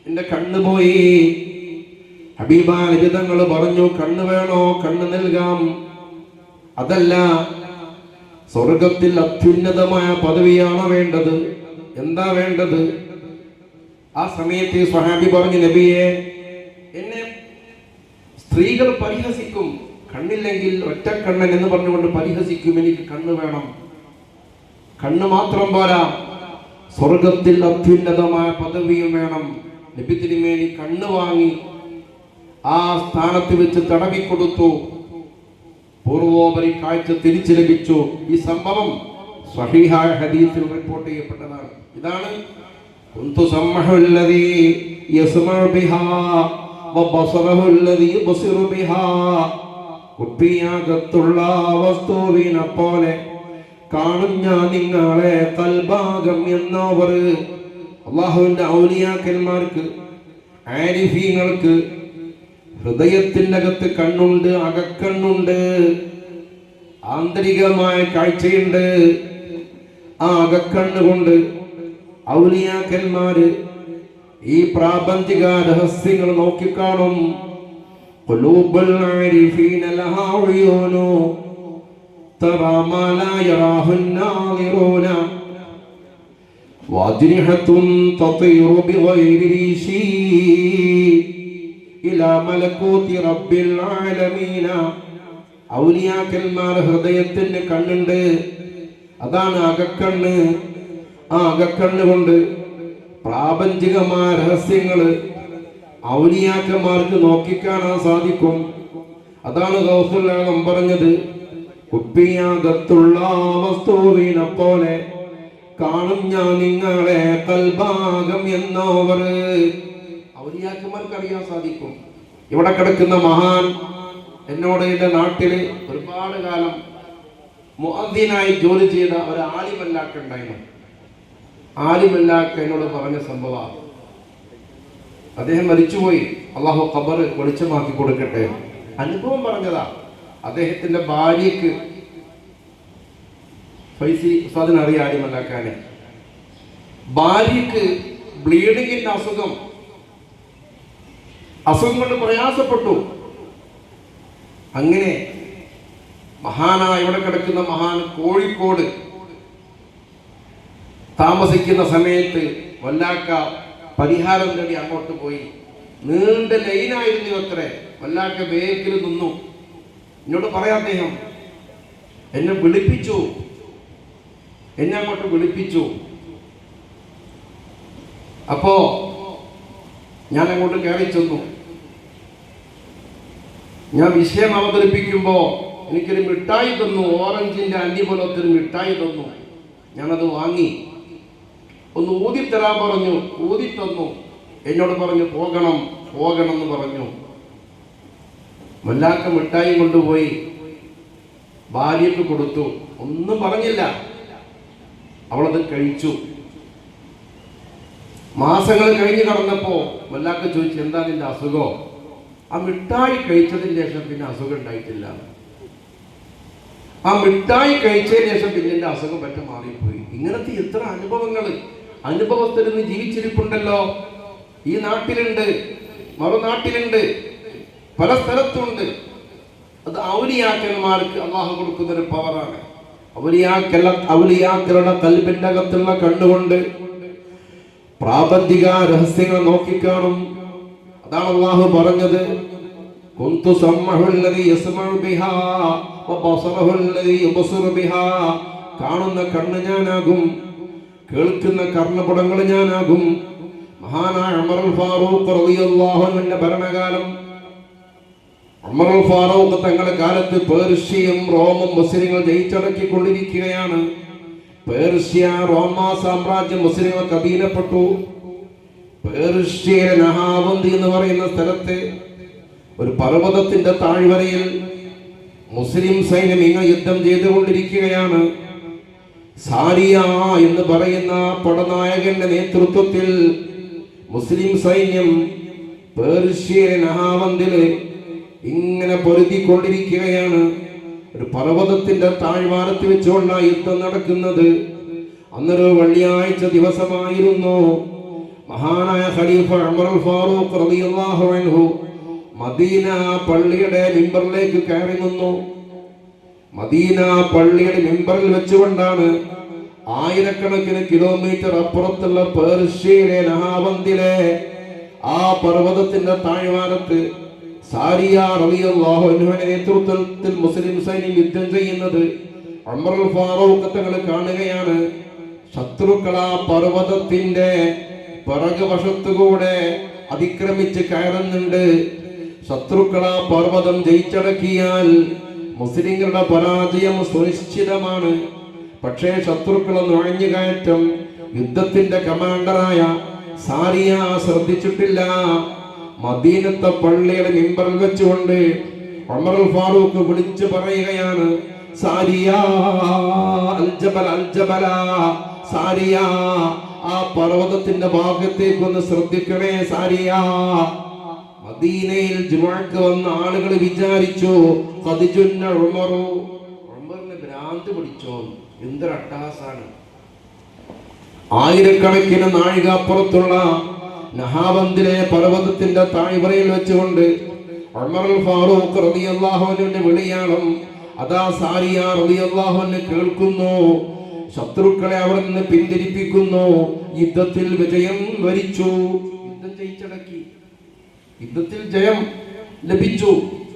എന്റെ കണ്ണുപോയി. ഹബീബായ നബി തങ്ങൾ പറഞ്ഞു, കണ്ണ് വേണോ? കണ്ണ് നൽകാം. അതല്ല, സ്വർഗത്തിൽ അത്യുന്നതമായ പദവിയാണോ വേണ്ടത്? എന്താ വേണ്ടത്? ആ സമയത്ത് സ്വഹാബി പറഞ്ഞു, നബിയെ, എന്നെ സ്ത്രീകൾ പരിഹസിക്കും, കണ്ണില്ലെങ്കിൽ ഒറ്റക്കണ്ണൻ എന്ന് പറഞ്ഞുകൊണ്ട് പരിഹസിക്കും, എനിക്ക് കണ്ണ് വേണം. കണ്ണ് മാത്രം പോരാ, സ്വർഗത്തിൽ അത്യുന്നതമായ പദവിയും വേണം. നബി തിരുമേനി കണ്ണ് വാങ്ങി ആ സ്ഥാനത്ത് വെച്ച് തടവിക്കൊടുത്തു. പൂർവോപരി കാഴ്ച തിരിച്ചു ലഭിച്ചു. ഈ സംഭവം സ്വഹീഹായ ഹദീസിൽ റിപ്പോർട്ട് ചെയ്യപ്പെട്ടതാണ്. ഇതാണ് കുന്തു സമ്മഹുല്ലദീ യസ്മഉ ബിഹാ വബസറഹുല്ലദീ യുബ്സിറു ബിഹാ. കുപ്പിയകത്തുള്ള വസ്തുവിനെ പോലെ കാണും ഞാൻ നിങ്ങളെ, കൽഭാഗം എന്നവർ. അല്ലാഹുവിന്റെ ഔലിയാക്കന്മാർക്ക്, ആരിഫീങ്ങൾക്ക് ഹൃദയത്തിന്റെ അകത്ത് കണ്ണുണ്ട്, അകക്കണ്ണുണ്ട്, ആന്തരികമായ കാഴ്ചയുണ്ട്. ആ അകക്കണ്ണുകൊണ്ട് ഔലിയാക്കന്മാര് ഈ പ്രാപഞ്ചിക രഹസ്യങ്ങൾ നോക്കിക്കാണും. ഖുലൂബുൽ ആരിഫീന ലഹാ ഉയൂനു തറാ മാ ലാ യറാഹു നാദിറൂന വജ്നിഹത്തുൻ തതീറു ബിഗൈരി രീശി ഇലാ മലകൂതി റബ്ബിൽ ആലമീന. ഔലിയാക്കന്മാർ ഹൃദയത്തിന് കണ്ണുണ്ട്, അതാണ് അകക്കണ്ണ്. ആ അകക്കണ്ണ് കൊണ്ട് പ്രാപഞ്ചികമായ രഹസ്യങ്ങള് ഔലിയാക്കന്മാർക്ക് നോക്കിക്കാണാൻ സാധിക്കും. അതാണ് ഗൗസുൽ ആലം പറഞ്ഞത്, കുപ്പിയകത്തുള്ള വസ്തുവിനെ പോലെ കാണും ഞാൻ നിങ്ങളെ, കൽഭാഗം എന്നവർ. ഔലിയാക്കന്മാർക്ക് അറിയാൻ സാധിക്കും. ഇവിടെ കിടക്കുന്ന മഹാൻ എന്നോട് എന്റെ നാട്ടില് ഒരുപാട് കാലം മുഅദ്ദിനായി ജോലി ചെയ്ത ഒരു ആലിമല്ലാക്ക ഉണ്ടായിരുന്നു. ആലിമല്ലാക്ക എന്നോട് പറഞ്ഞ സംഭവമാണ്. അദ്ദേഹം മരിച്ചുപോയി, അള്ളാഹു ഖബർ വെളിച്ചമാക്കി കൊടുക്കട്ടെ. അനുഭവം പറഞ്ഞതാ. അദ്ദേഹത്തിന്റെ ഭാര്യക്ക്, ഫൈസി ഉസ്താദിനറിയാം ആലിമല്ലാക്കാനെ, ഭാര്യക്ക് ബ്ലീഡിങ്ങിന്റെ അസുഖം കൊണ്ട് പ്രയാസപ്പെട്ടു. അങ്ങനെ മഹാനായ ഇവിടെ കിടക്കുന്ന മഹാൻ കോഴിക്കോട് താമസിക്കുന്ന സമയത്ത് വല്ലാക്ക പരിഹാരം തേടി അങ്ങോട്ട് പോയി. നീണ്ട ലൈനായിരുന്നു അത്രേ. വല്ലാക്ക ബേക്കിൽ നിന്നു. എന്നോട് പറയാം, അദ്ദേഹം എന്നെ വിളിപ്പിച്ചു, എന്നെ അങ്ങോട്ട് വിളിപ്പിച്ചു. അപ്പോ ഞാൻ അങ്ങോട്ട് കയറി ചെന്നു. ഞാൻ വിഷയം അവതരിപ്പിക്കുമ്പോ എനിക്കൊരു മിഠായി തന്നു, ഓറഞ്ചിന്റെ അല്ലി പോലത്തെ ഒരു മിഠായി തന്നു. ഞാനത് വാങ്ങി, ഒന്ന് ഊതിത്തരാൻ പറഞ്ഞു, ഊതി തന്നു. എന്നോട് പറഞ്ഞു പോകണം എന്ന് പറഞ്ഞു. വല്ലാക്ക മിഠായി കൊണ്ടുപോയി ഭാര്യക്ക് കൊടുത്തു. ഒന്നും പറഞ്ഞില്ല, അവളത് കഴിച്ചു. മാസങ്ങൾ കഴിഞ്ഞ് കടന്നപ്പോ വല്ലാക്ക ചോദിച്ചു, എന്താ നിന്റെ അസുഖം? ആ മിഠായി കഴിച്ചതിന് ശേഷം പിന്നെ അസുഖം ഉണ്ടായിട്ടില്ല. ആ മിഠായി കഴിച്ചതിന് ശേഷം പിന്നെ എന്റെ അസുഖം പറ്റ മാറിപ്പോയി. ഇങ്ങനത്തെ എത്ര അനുഭവത്തിൽ നിന്ന് ജീവിച്ചിരിപ്പുണ്ടല്ലോ. ഈ നാട്ടിലുണ്ട്, മറുനാട്ടിലുണ്ട്, പല സ്ഥലത്തുണ്ട്. അത് ഔലിയാക്കന്മാർക്ക് അള്ളാഹു കൊടുക്കുന്ന ഒരു പവറാണ്. ഔലിയാക്കളുടെ കൽബിന്റെ അകത്തുള്ള കണ്ണുകൊണ്ട് പ്രാപഞ്ചിക രഹസ്യങ്ങൾ നോക്കിക്കാണും. അതാണ് അള്ളാഹു പറഞ്ഞത്, കുന്തു സമ്മഹുല്ലദീ യസ്മഉ ബിഹാ വബസറഹുല്ലദീ യുബ്സിറു ബിഹാ. കാണുന്ന കണ്ണ് ഞാനാകും, കേൾക്കുന്ന കർണപുടങ്ങൾ ഞാനാകും. മഹാനായ ഉമറുൽ ഫാറൂഖ് റളിയല്ലാഹു അൻഹുവിന്റെ ഭരണകാലം, ഉമറുൽ ഫാറൂഖ് തങ്ങളുടെ കാലത്ത് പേർഷ്യയും റോമും മുസ്ലിങ്ങൾ ജയിച്ചടക്കിക്കൊണ്ടിരിക്കുകയാണ്. പേർഷ്യ റോമ സാമ്രാജ്യം മുസ്ലിങ്ങൾക്ക് അധീനപ്പെട്ടു. പേർഷ്യയിലെ നഹാവന്തി എന്ന് പറയുന്ന സ്ഥലത്ത് ഒരു പർവ്വതത്തിന്റെ താഴ്വരയിൽ മുസ്ലിം സൈന്യം ഇങ്ങനെ യുദ്ധം ചെയ്തുകൊണ്ടിരിക്കുകയാണ്. സാരിയ എന്ന് പറയുന്ന പടനായകന്റെ നേതൃത്വത്തിൽ മുസ്ലിം സൈന്യം പേർഷ്യയിലെ നഹാവന്തില് ഇങ്ങനെ പൊരുതിക്കൊണ്ടിരിക്കുകയാണ്. ഒരു പർവ്വതത്തിന്റെ താഴ്വാരത്ത് വെച്ചുകൊണ്ടാണ് യുദ്ധം നടക്കുന്നത്. അന്നൊരു വെള്ളിയാഴ്ച ദിവസമായിരുന്നു. മഹാനായ ഖലീഫ ഉമർ ഫാറൂഖ് റളിയല്ലാഹു അൻഹു മദീന പള്ളിയുടെ മിമ്പറിലേക്ക് കയറി നിന്നു. മദീന പള്ളിയുടെ മിമ്പറിൽ വെച്ചുകൊണ്ടാണ് ആയിരക്കണക്കിന് കിലോമീറ്റർ അപ്പുറത്തുള്ള പേർഷ്യയിലെ നഹാവന്തിലെ ആ പർവ്വതത്തിന്റെ താഴ്വാരത്ത് സാരിയ റളിയല്ലാഹു അൻഹുവിന്റെ നേതൃത്വത്തിൽ മുസ്ലിം സൈന്യം യുദ്ധം ചെയ്യുന്നത് ഉമർ ഫാറൂഖ് തങ്ങൾ കാണുകയാണ്. ശത്രുക്കൾ ആ പർവ്വതത്തിന്റെ പിറകുവശത്തുകൂടെ അതിക്രമിച്ച് കയറുന്നുണ്ട്. ശത്രുക്കൾ ആ പർവ്വതം ജയിച്ചടക്കിയാൽ മുസ്ലിങ്ങളുടെ പരാജയം സുനിശ്ചിതമാണ്. പക്ഷേ ശത്രുക്കളെ നുഴഞ്ഞുകയറ്റം യുദ്ധത്തിന്റെ കമാൻഡറായ സാരിയ ശ്രദ്ധിച്ചിട്ടില്ല. മദീനത്തെ പള്ളിയുടെ മിമ്പറിൽ വെച്ചുകൊണ്ട് ഉമർ ഫാറൂഖ് വിളിച്ചു പറയുകയാണ്, സാരിയ അൽ ജബൽ അൽ ജബല, സാരിയ ആ പർവ്വതത്തിന്റെ ഭാഗത്തേക്ക് ഒന്ന് ശ്രദ്ധിക്കണേ സാരിയ. മദീനയിൽ ജുമുഅക്ക് വന്ന ആളുകൾ വിചാരിച്ചു ഉമറിന് ഭ്രാന്ത് പിടിച്ചോ, എന്തൊരു അട്ടഹാസാണ്. ആയിരക്കണക്കിന് നാഴിക അപ്പുറത്തുള്ള നഹാവന്തിലെ പർവ്വതത്തിന്റെ താഴ്വരയിൽ വെച്ചുകൊണ്ട് ഉമർ ഫാറൂഖ് റളിയല്ലാഹു അൻഹുവിന്റെ വിളിയാളം അതാ സാരിയ റളിയല്ലാഹു അൻഹു കേൾക്കുന്നു. ശത്രുക്കളെ അവിടെ നിന്ന് പിന്തിരിപ്പിക്കുന്നു. യുദ്ധത്തിൽ വിജയം വരിച്ചു. യുദ്ധം ജയിച്ചടക്കി. യുദ്ധത്തിൽ ജയം ലഭിച്ചു.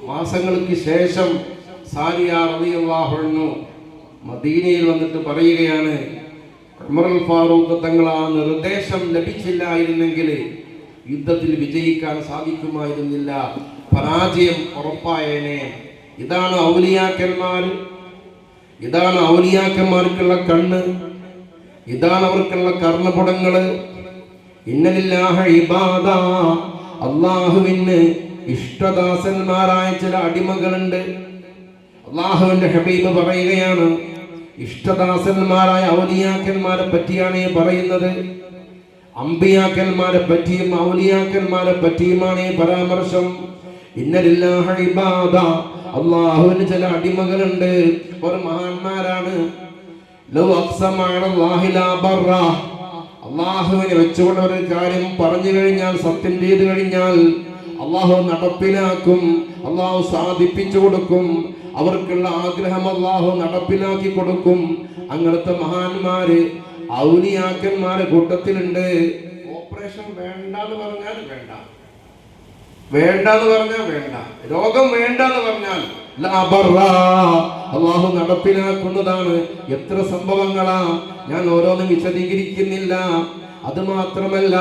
മാസങ്ങൾക്ക് ശേഷം സാരിയ റളിയല്ലാഹു അൻഹു മദീനയിൽ വന്നിട്ട് പറയുകയാണ്, ഉമർ ഫാറൂഖ് തങ്ങൾ ആ നിർദ്ദേശം ലഭിച്ചില്ലായിരുന്നെങ്കിൽ യുദ്ധത്തിൽ വിജയിക്കാൻ സാധിക്കുമായിരുന്നില്ല, പരാജയം ഉറപ്പായേനെ. ഇതാണ് ഔലിയാക്കന്മാർ, ഇതാണ് ഔലിയാക്കന്മാർക്കുള്ള കണ്ണ്, ഇതാണ് അവർക്കുള്ള കർണപുടങ്ങള്. ഇന്നലില്ലാഹ ഇബാദ, അള്ളാഹുവിന് ഇഷ്ടദാസന്മാരായ ചില അടിമകളുണ്ട്. അള്ളാഹുവിന്റെ ഹബീബ് പറയുകയാണ്, ഇഷ്ടദാസന്മാരായ ഔലിയാക്കന്മാരെ പറ്റിയാണ് ഈ പറയുന്നത്. അമ്പിയാക്കന്മാരെ പറ്റിയും ഔലിയാക്കന്മാരെ പറ്റിയുമാണ് ഈ പരാമർശം. ഇന്നലില്ലാഹ ഇബാദ, അള്ളാഹുവിന് ചില അടിമകളുണ്ട്, ഒരു മഹാന്മാരാണ്. ലൗ അഖ്സമ അലല്ലാഹി ലാ ബറ, അള്ളാഹുവിനെ വെച്ചുകൊണ്ട് ഒരു കാര്യം പറഞ്ഞു കഴിഞ്ഞാൽ, സത്യം ചെയ്തു കഴിഞ്ഞാൽ അള്ളാഹു നടപ്പിലാക്കും, അള്ളാഹു സാധിപ്പിച്ചു കൊടുക്കും. അവർക്കുള്ള ആഗ്രഹം അള്ളാഹു നടപ്പിലാക്കി കൊടുക്കും. അങ്ങനത്തെ മഹാന്മാര് ഔലിയാക്കന്മാരെ കൂട്ടത്തിലുണ്ട്. ഓപ്പറേഷൻ വേണ്ടെന്ന് പറഞ്ഞാൽ വേണ്ട, വേണ്ടെന്ന് പറഞ്ഞാൽ വേണ്ട, രോഗം വേണ്ടെന്ന് പറഞ്ഞാൽ അള്ളാഹു നടപ്പിലാക്കുന്നതാണ്. എത്ര സംഭവങ്ങളാ, ഞാൻ ഓരോന്നും വിശദീകരിക്കുന്നില്ല. അത് മാത്രമല്ല,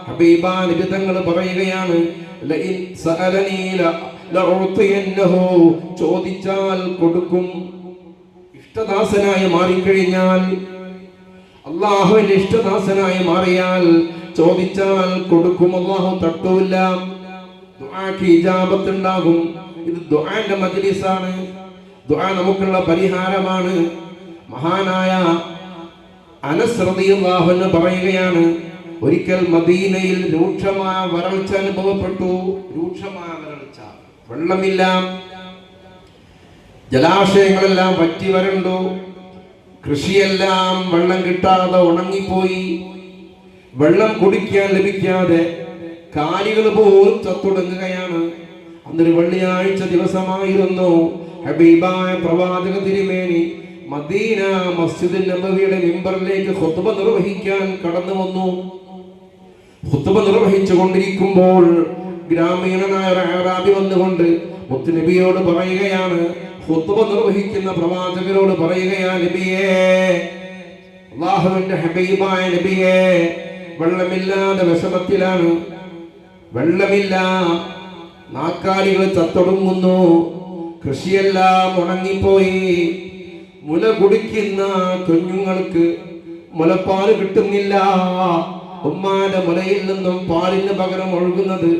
ഹബീബാ നബി തങ്ങൾ പറയുകയാണ്, ചോദിച്ചാൽ കൊടുക്കും. ഇഷ്ടദാസനായി മാറിക്കഴിഞ്ഞാൽ, അള്ളാഹുവിന്റെ ഇഷ്ടദാസനായി മാറിയാൽ ചോദിച്ചാൽ കൊടുക്കും. അള്ളാഹു തട്ടൂല്ല, ദുആക്ക് ഇജാബത്ത് ഉണ്ടാകും. ഇത് ദുആന്റെ മജ്ലിസാണ്. ദുആ നമുക്കുള്ള പരിഹാരമാണ്. മഹാനായ അനസ് റളിയല്ലാഹു അൻഹു പറയുകയാണ്, ഒരിക്കൽ മദീനയിൽ രൂക്ഷമായ വരൾച്ച അനുഭവപ്പെട്ടു. രൂക്ഷമായ വരൾച്ച, വെള്ളമില്ല, ജലാശയങ്ങളെല്ലാം വറ്റി വരണ്ടു, കൃഷിയെല്ലാം വെള്ളം കിട്ടാതെ ഉണങ്ങിപ്പോയി. വെള്ളം കുടിക്കാൻ ലഭിക്കാതെ കാലികൾ പോലും ചത്തൊടുങ്ങുകയാണ്. അന്നൊരു വെള്ളിയാഴ്ച ദിവസമായിരുന്നു. ഹബീബായ പ്രവാചക തിരുമേനി മദീന മസ്ജിദുൻ നബവിയുടെ മിമ്പറിലേക്ക് ഖുത്ബ നിർവഹിക്കാൻ കടന്നു വന്നു. ഖുത്ബ നിർവഹിച്ചു കൊണ്ടിരിക്കുമ്പോൾ ഗ്രാമീണനായ ഒരു അറാബി വന്നുകൊണ്ട് മുത്തുനബിയോട് പറയുകയാണ്, ഖുത്ബ നിർവഹിക്കുന്ന പ്രവാചകരോട് പറയുകയാണ്, നബിയേ, അല്ലാഹുവിന്റെ ഹബീബായ നബിയേ, വെള്ളമില്ലാതെ വിഷമത്തിലാണ്, വെള്ളമില്ല, നാക്കാലികൾ ചത്തൊടുങ്ങുന്നു, കൃഷിയെല്ലാം ഉണങ്ങിപ്പോയി, മുല കുടിക്കുന്ന കുഞ്ഞുങ്ങൾക്ക് മുലപ്പാല് കിട്ടുന്നില്ല, ഉമ്മാന്റെ മുലയിൽ നിന്നും പാലിന് പകരം ഒഴുകുന്നത്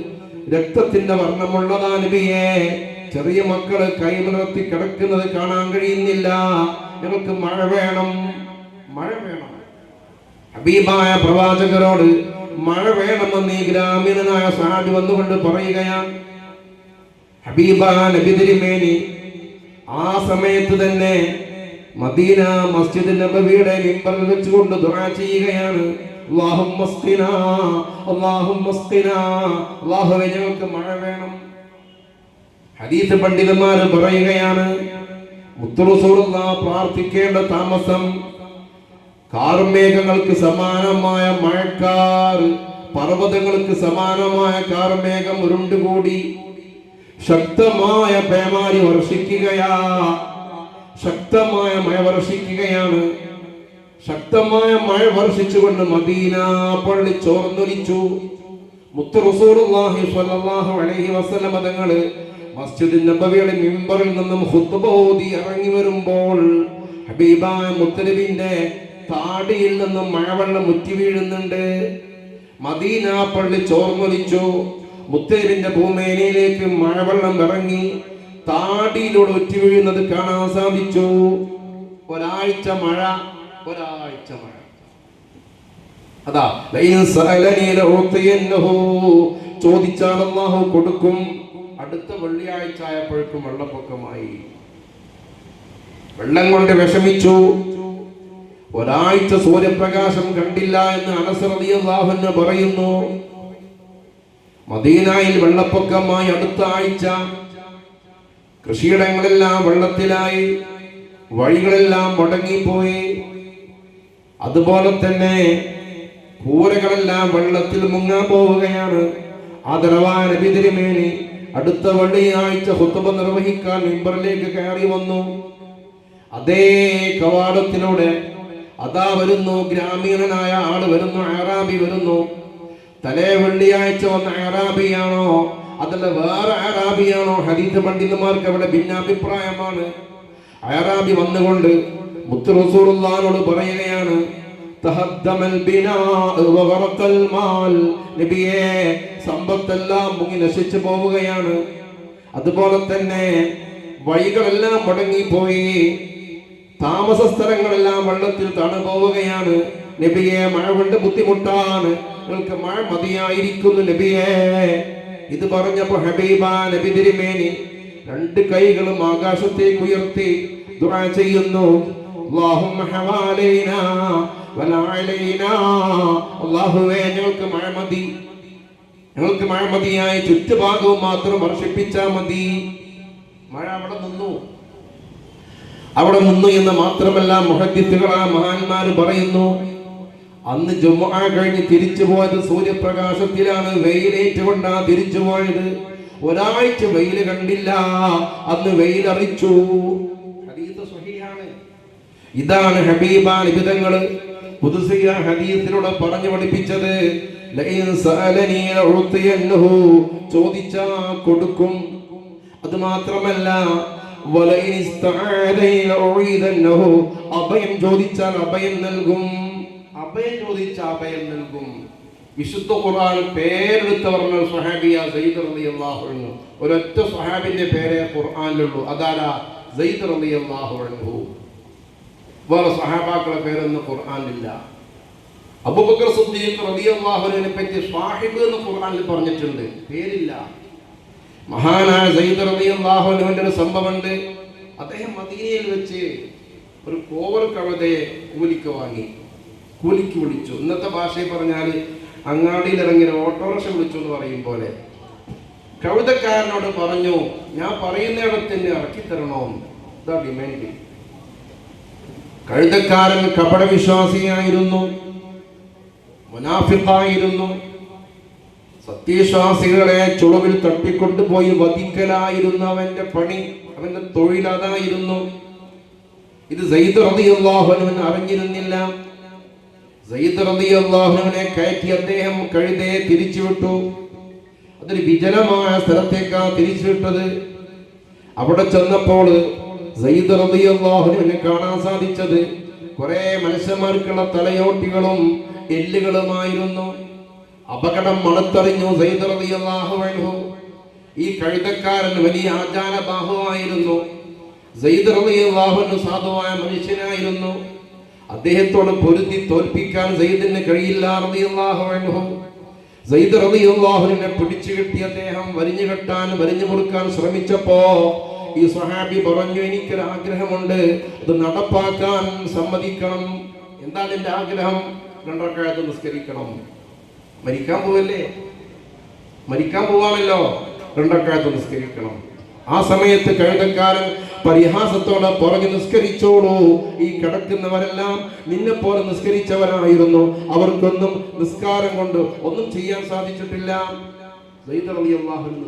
രക്തത്തിന്റെ വർണ്ണമുള്ളതാ നബിയേ, ചെറിയ മക്കള് കൈമലർത്തി കിടക്കുന്നത് കാണാൻ കഴിയുന്നില്ല, ഞങ്ങൾക്ക് മഴ വേണം, മഴ വേണം. ഹബീബായ പ്രവാചകരോട് മഴ വേണമെന്ന് ഈ ഗ്രാമീണനായ സഹാബി വന്നുകൊണ്ട് പറയുകയാണ്. ഹബീബ നബി തിരുമേനി ആ സമയത്ത് തന്നെ മദീന മസ്ജിദ് നബവിയുടെ മിമ്പറിൽ വെച്ചുകൊണ്ട് ദുആ ചെയ്യുകയാണ്. അല്ലാഹുമ്മ സ്ഖിനാ, അല്ലാഹുമ്മ സ്ഖിനാ, അല്ലാഹുവേ ഞങ്ങൾക്ക് മഴ വേണം. ഹദീസ് പണ്ഡിതന്മാർ പറയുകയാണ്, മുത്ത് റസൂലുള്ളാഹി പ്രാർത്ഥിക്കേണ്ട താമസം കാർമേഘങ്ങൾക്ക് സമാനമായ മഴക്കാർ, പർവ്വതങ്ങൾക്ക് സമാനമായ കാർമേഘം ഉരുണ്ടുകൂടി ശക്തമായ പേമാരി വർഷിക്കുകയാ, ശക്തമായ മഴ വർഷിക്കുകയാണ്. ശക്തമായ മഴ വർഷിച്ചുകൊണ്ട് മദീന പള്ളി ചോർന്നൊലിച്ചു. മുത്ത് റസൂലുള്ളാഹി സ്വല്ലല്ലാഹു അലൈഹി വസല്ലം തങ്ങൾ മസ്ജിദ് നബവിയുടെ മിമ്പറിൽ നിന്നും ഖുത്ബ ഓതി ഇറങ്ങി വരുമ്പോൾ ഹബീബായ മുത്തനബിന്റെ താടിയിൽ നിന്നും മഴവെള്ളം മുറ്റി വീഴുന്നുണ്ട്. മദീന പള്ളി ചോർന്നൊലിച്ചു. മുത്തനബിന്റെ ഭൂമേനയിലേക്ക് മഴവെള്ളം ഇറങ്ങി താടിയിലൂടെ ഒറ്റി വീഴുന്നത് കാണാൻ സാധിച്ചു. ഒരാഴ്ച മഴ, ഒരാഴ്ച മഴ. അതാ ചോദിച്ചാൽ അല്ലാഹു കൊടുക്കും. അടുത്ത വെള്ളിയാഴ്ച ആയപ്പോഴേക്കും വെള്ളപ്പൊക്കമായി. വെള്ളം കൊണ്ട് വിഷമിച്ചു. ഒരാഴ്ച സൂര്യപ്രകാശം കണ്ടില്ല എന്ന് അനസ് റളിയല്ലാഹു അൻഹു പറയുന്നു. മദീനയിൽ വെള്ളപ്പൊക്കമായി. അടുത്ത ആഴ്ച കൃഷിയിടങ്ങളെല്ലാം വെള്ളത്തിലായി, വഴികളെല്ലാം മുടങ്ങിപ്പോയി. അതുപോലെ തന്നെ കൂരകളെല്ലാം വെള്ളത്തിൽ മുങ്ങാൻ പോവുകയാണ്. ആദരവായ നബി തിരുമേനി അടുത്ത വെള്ളിയാഴ്ച ഖുത്ബ നിർവഹിക്കാൻ മിമ്പറിലേക്ക് കയറി വന്നു. അതേ കവാടത്തിലൂടെ അതാ വരുന്നു, ഗ്രാമീണനായ ആള് വരുന്നു, അറാബി വരുന്നു. തലേ വെള്ളിയാഴ്ച വന്ന അറാബിയാണോ അതല്ല വേറെ അറാബിയാണോ? ഹദീസ് പണ്ഡിതന്മാർക്ക് അവിടെ ഭിന്നാഭിപ്രായമാണ്. അറാബി വന്നുകൊണ്ട് മുത്ത് റസൂലുള്ളാഹിനോട് പറയുകയാണ്, തഹദ്ദമൽ ബിനാഉ വഗറഖൽ മാൽ, നബിയേ സമ്പത്തെല്ലാം മുങ്ങി നശിച്ചു പോവുകയാണ്. അതുപോലെ തന്നെ വഴികളെല്ലാം മുടങ്ങിപ്പോയി, താമസ സ്ഥലങ്ങളെല്ലാം വെള്ളത്തിൽ തണുപോവുകയാണ്. നബിയെ മഴ കൊണ്ട് ബുദ്ധിമുട്ടാണ്, നിങ്ങൾക്ക് മഴ മതിയായിരിക്കുന്നു നബിയേ. ഇത് പറഞ്ഞപ്പോ ഹബീബ നബി തിരുമേനി രണ്ട് കൈകളും ആകാശത്തേക്ക് ഉയർത്തി ദുആ ചെയ്യുന്നു. അല്ലാഹുമ്മ ഹവാലൈനാ വലാ അലൈനാ, അല്ലാഹുവേ ഞങ്ങൾക്ക് മഴ മതി, ഞങ്ങൾക്ക് മഴ മതിയായി ചുറ്റുഭാഗവും മാത്രം വർഷിപ്പിച്ചാൽ മതി. മഴ അവിടെ നിന്നു. അവിടെ നിന്നു എന്ന് മാത്രമല്ല, മുഹദ്ദിസുകളായ മഹാന്മാര് പറയുന്നു, അന്ന് ജുമുഅ കഴിഞ്ഞ് തിരിച്ചു പോയത് സൂര്യപ്രകാശത്തിലാണ്, വെയിലേറ്റുകൊണ്ടാ തിരിച്ചു പോയത്. ഒരാഴ്ച വെയില് കണ്ടില്ല, അന്ന് വെയിലറിച്ചു. ഹദീസ് സ്വഹീഹാണ്. ഇതാണ് ഹബീബാ നിബിതങ്ങള് ഖുദ്സിയ ഹദീസിലൂടെ പറഞ്ഞു പഠിപ്പിച്ചത്. ലഇൻ സഅലനി ലഉതിയന്നഹു, ചോദിച്ചാ കൊടുക്കും. അത് മാത്രമല്ല, വലഇൻ ഇസ്തആദനി ലഉഇദന്നഹു, അഭയം ചോദിച്ചാൽ അഭയം നൽകും. അഭയം ചോദിച്ചാൽ അഭയം നൽകും. വിശുദ്ധ ഖുർആൻ പേരെടുത്ത് പറഞ്ഞ സ്വഹാബിയ സയ്യിദ് റളിയല്ലാഹു അൻഹു. ഒരൊറ്റ സ്വഹാബിന്റെ പേരെ ഖുർആനിലുള്ളൂ. അതാരാ? സയ്യിദ് റളിയല്ലാഹു അൻഹു. വേറെ സ്വഹാബാക്കളുടെ പേരൊന്നും ഖുർആനിലില്ല. അബൂബക്കർ സിദ്ദീഖ് റളിയല്ലാഹു അൻഹുവിനെ പറ്റി സാഹിബ് എന്ന് ഖുർആനിൽ പറഞ്ഞിട്ടുണ്ട്, പേരില്ല. മഹാനായ സയ്യിദ് റളിയല്ലാഹു അൻഹുവിന്റെ ഒരു സംഭവമുണ്ട്. അദ്ദേഹം മദീനയിൽ വെച്ച് ഒരു കോവർ കഴുതയെ കൂലിക്ക് വാങ്ങി, കൂലിക്ക് വിളിച്ചു. ഇന്നത്തെ ഭാഷയിൽ പറഞ്ഞാൽ അങ്ങാടിയിൽ ഇറങ്ങി ഓട്ടോറിക്ഷ വിളിച്ചു എന്ന് പറയും പോലെ. കഴുതക്കാരനോട് പറഞ്ഞു, ഞാൻ പറയുന്നിടത്തിന് ഇറക്കി തരണോന്ന്. ഇതാ ഡിമാൻഡ്. കഴുതക്കാരൻ കപടവിശ്വാസിയായിരുന്നു, മുനാഫിഖായിരുന്നു. സത്യവിശ്വാസികളെ ചുളവിൽ തട്ടിക്കൊണ്ടുപോയി വധിക്കലായിരുന്നു അവന്റെ പണി, അവന്റെ തൊഴിൽ അതായിരുന്നു. ഇത് സയ്യിദ് റളിയല്ലാഹു അൻഹു അറിഞ്ഞിരുന്നില്ല. സയ്യിദ് റളിയല്ലാഹു അൻഹുവിനെ കയറ്റി അദ്ദേഹം കഴുതയെ തിരിച്ചുവിട്ടു. അതൊരു വിജനമായ സ്ഥലത്തേക്കാ തിരിച്ചുവിട്ടത്. അവിടെ ചെന്നപ്പോൾ സയ്യിദ് റളിയല്ലാഹു അൻഹുവിനെ കാണാൻ സാധിച്ചത് കുറെ മനുഷ്യന്മാർക്കുള്ള തലയോട്ടികളും എല്ലുകളുമായിരുന്നു. അപകടം മണത്തറിഞ്ഞു സയ്യിദ് റളിയല്ലാഹു അൻഹു. ഈ കഴുതക്കാരൻ വലിയ ആചാരബാഹുവായിരുന്നു. സയ്യിദ് റളിയല്ലാഹു അൻഹു സാധുവായ മനുഷ്യനായിരുന്നു. അദ്ദേഹത്തോട് പൊരുതി തോൽപ്പിക്കാൻ സയ്യിദിന് കഴിയില്ല റളിയല്ലാഹു അൻഹു. സയ്യിദ് റളിയല്ലാഹുവിനെ പിടിച്ചു കെട്ടി അദ്ദേഹം വരിഞ്ഞു മുറുക്കാൻ ശ്രമിച്ചപ്പോ ഈ സ്വഹാബി പറഞ്ഞു, എനിക്കൊരു ആഗ്രഹമുണ്ട്, അത് നടപ്പാക്കാൻ സമ്മതിക്കണം. എന്താണ് എന്റെ ആഗ്രഹം? 2 റക്അത്ത് നിസ്കരിക്കണം. മരിക്കാൻ പോവാണല്ലോ, 2 റക്അത്ത് നിസ്കരിക്കണം. ആ സമയത്ത് കഴുതക്കാരൻ പരിഹാസത്തോടെ പറഞ്ഞു, നിസ്കരിച്ചോളൂ, ഈ കിടക്കുന്നവരെല്ലാം നിന്നെ പോലെ നിസ്കരിച്ചവരായിരുന്നു, അവർക്കൊന്നും നിസ്കാരം കൊണ്ട് ഒന്നും ചെയ്യാൻ സാധിച്ചിട്ടില്ല. സയ്യിദ് റളിയല്ലാഹു അൻഹു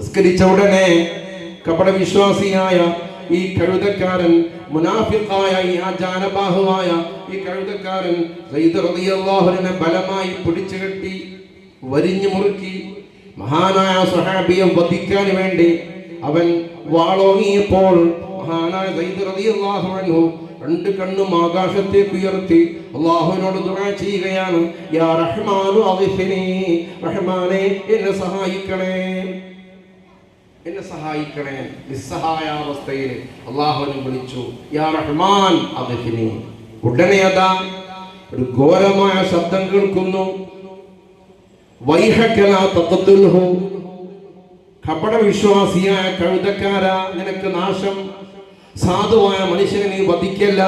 നിസ്കരിച്ച ഉടനെ കപടവിശ്വാസിയായ ഈ കഴുതക്കാരൻ, മുനാഫിഖായ ഈ ആജാനബാഹുവായ ഈ കഴുതക്കാരൻ സയ്യിദ് റളിയല്ലാഹു അൻഹു ബലമായി പിടിച്ചു കെട്ടി വരിഞ്ഞു മുറുക്കി മഹാനായ സ്വഹാബിയെ വധിക്കാൻ വേണ്ടി അവൻ വാളോങ്ങിയപ്പോൾ മഹാനായ സയ്യിദ് റളിയല്ലാഹു അൻഹു 2 കണ്ണും ആകാശത്തേക്ക് ഉയർത്തി അല്ലാഹുവിനോട് ദുആ ചെയ്യുകയാണ്, യാ റഹ്മാനു അഗ്ഫിനി, റഹ്മാനേ എന്നെ സഹായിക്കണേ. നിസ്സഹായാവസ്ഥയിൽ അല്ലാഹുവിനെ വിളിച്ചു, യാ റഹ്മാൻ അഗ്ഫിനി. ഉടനെ അതാ ഒരു ഘോരമായ ശബ്ദം കേൾക്കുന്നു, വൈഹക ലാ തഖതുൽഹു, കപടവിശ്വാസിയായ കഴുതക്കാരാ, നിനക്ക് നാശം, സാധുവായ മനുഷ്യനെ നീ വധിക്കല്ല.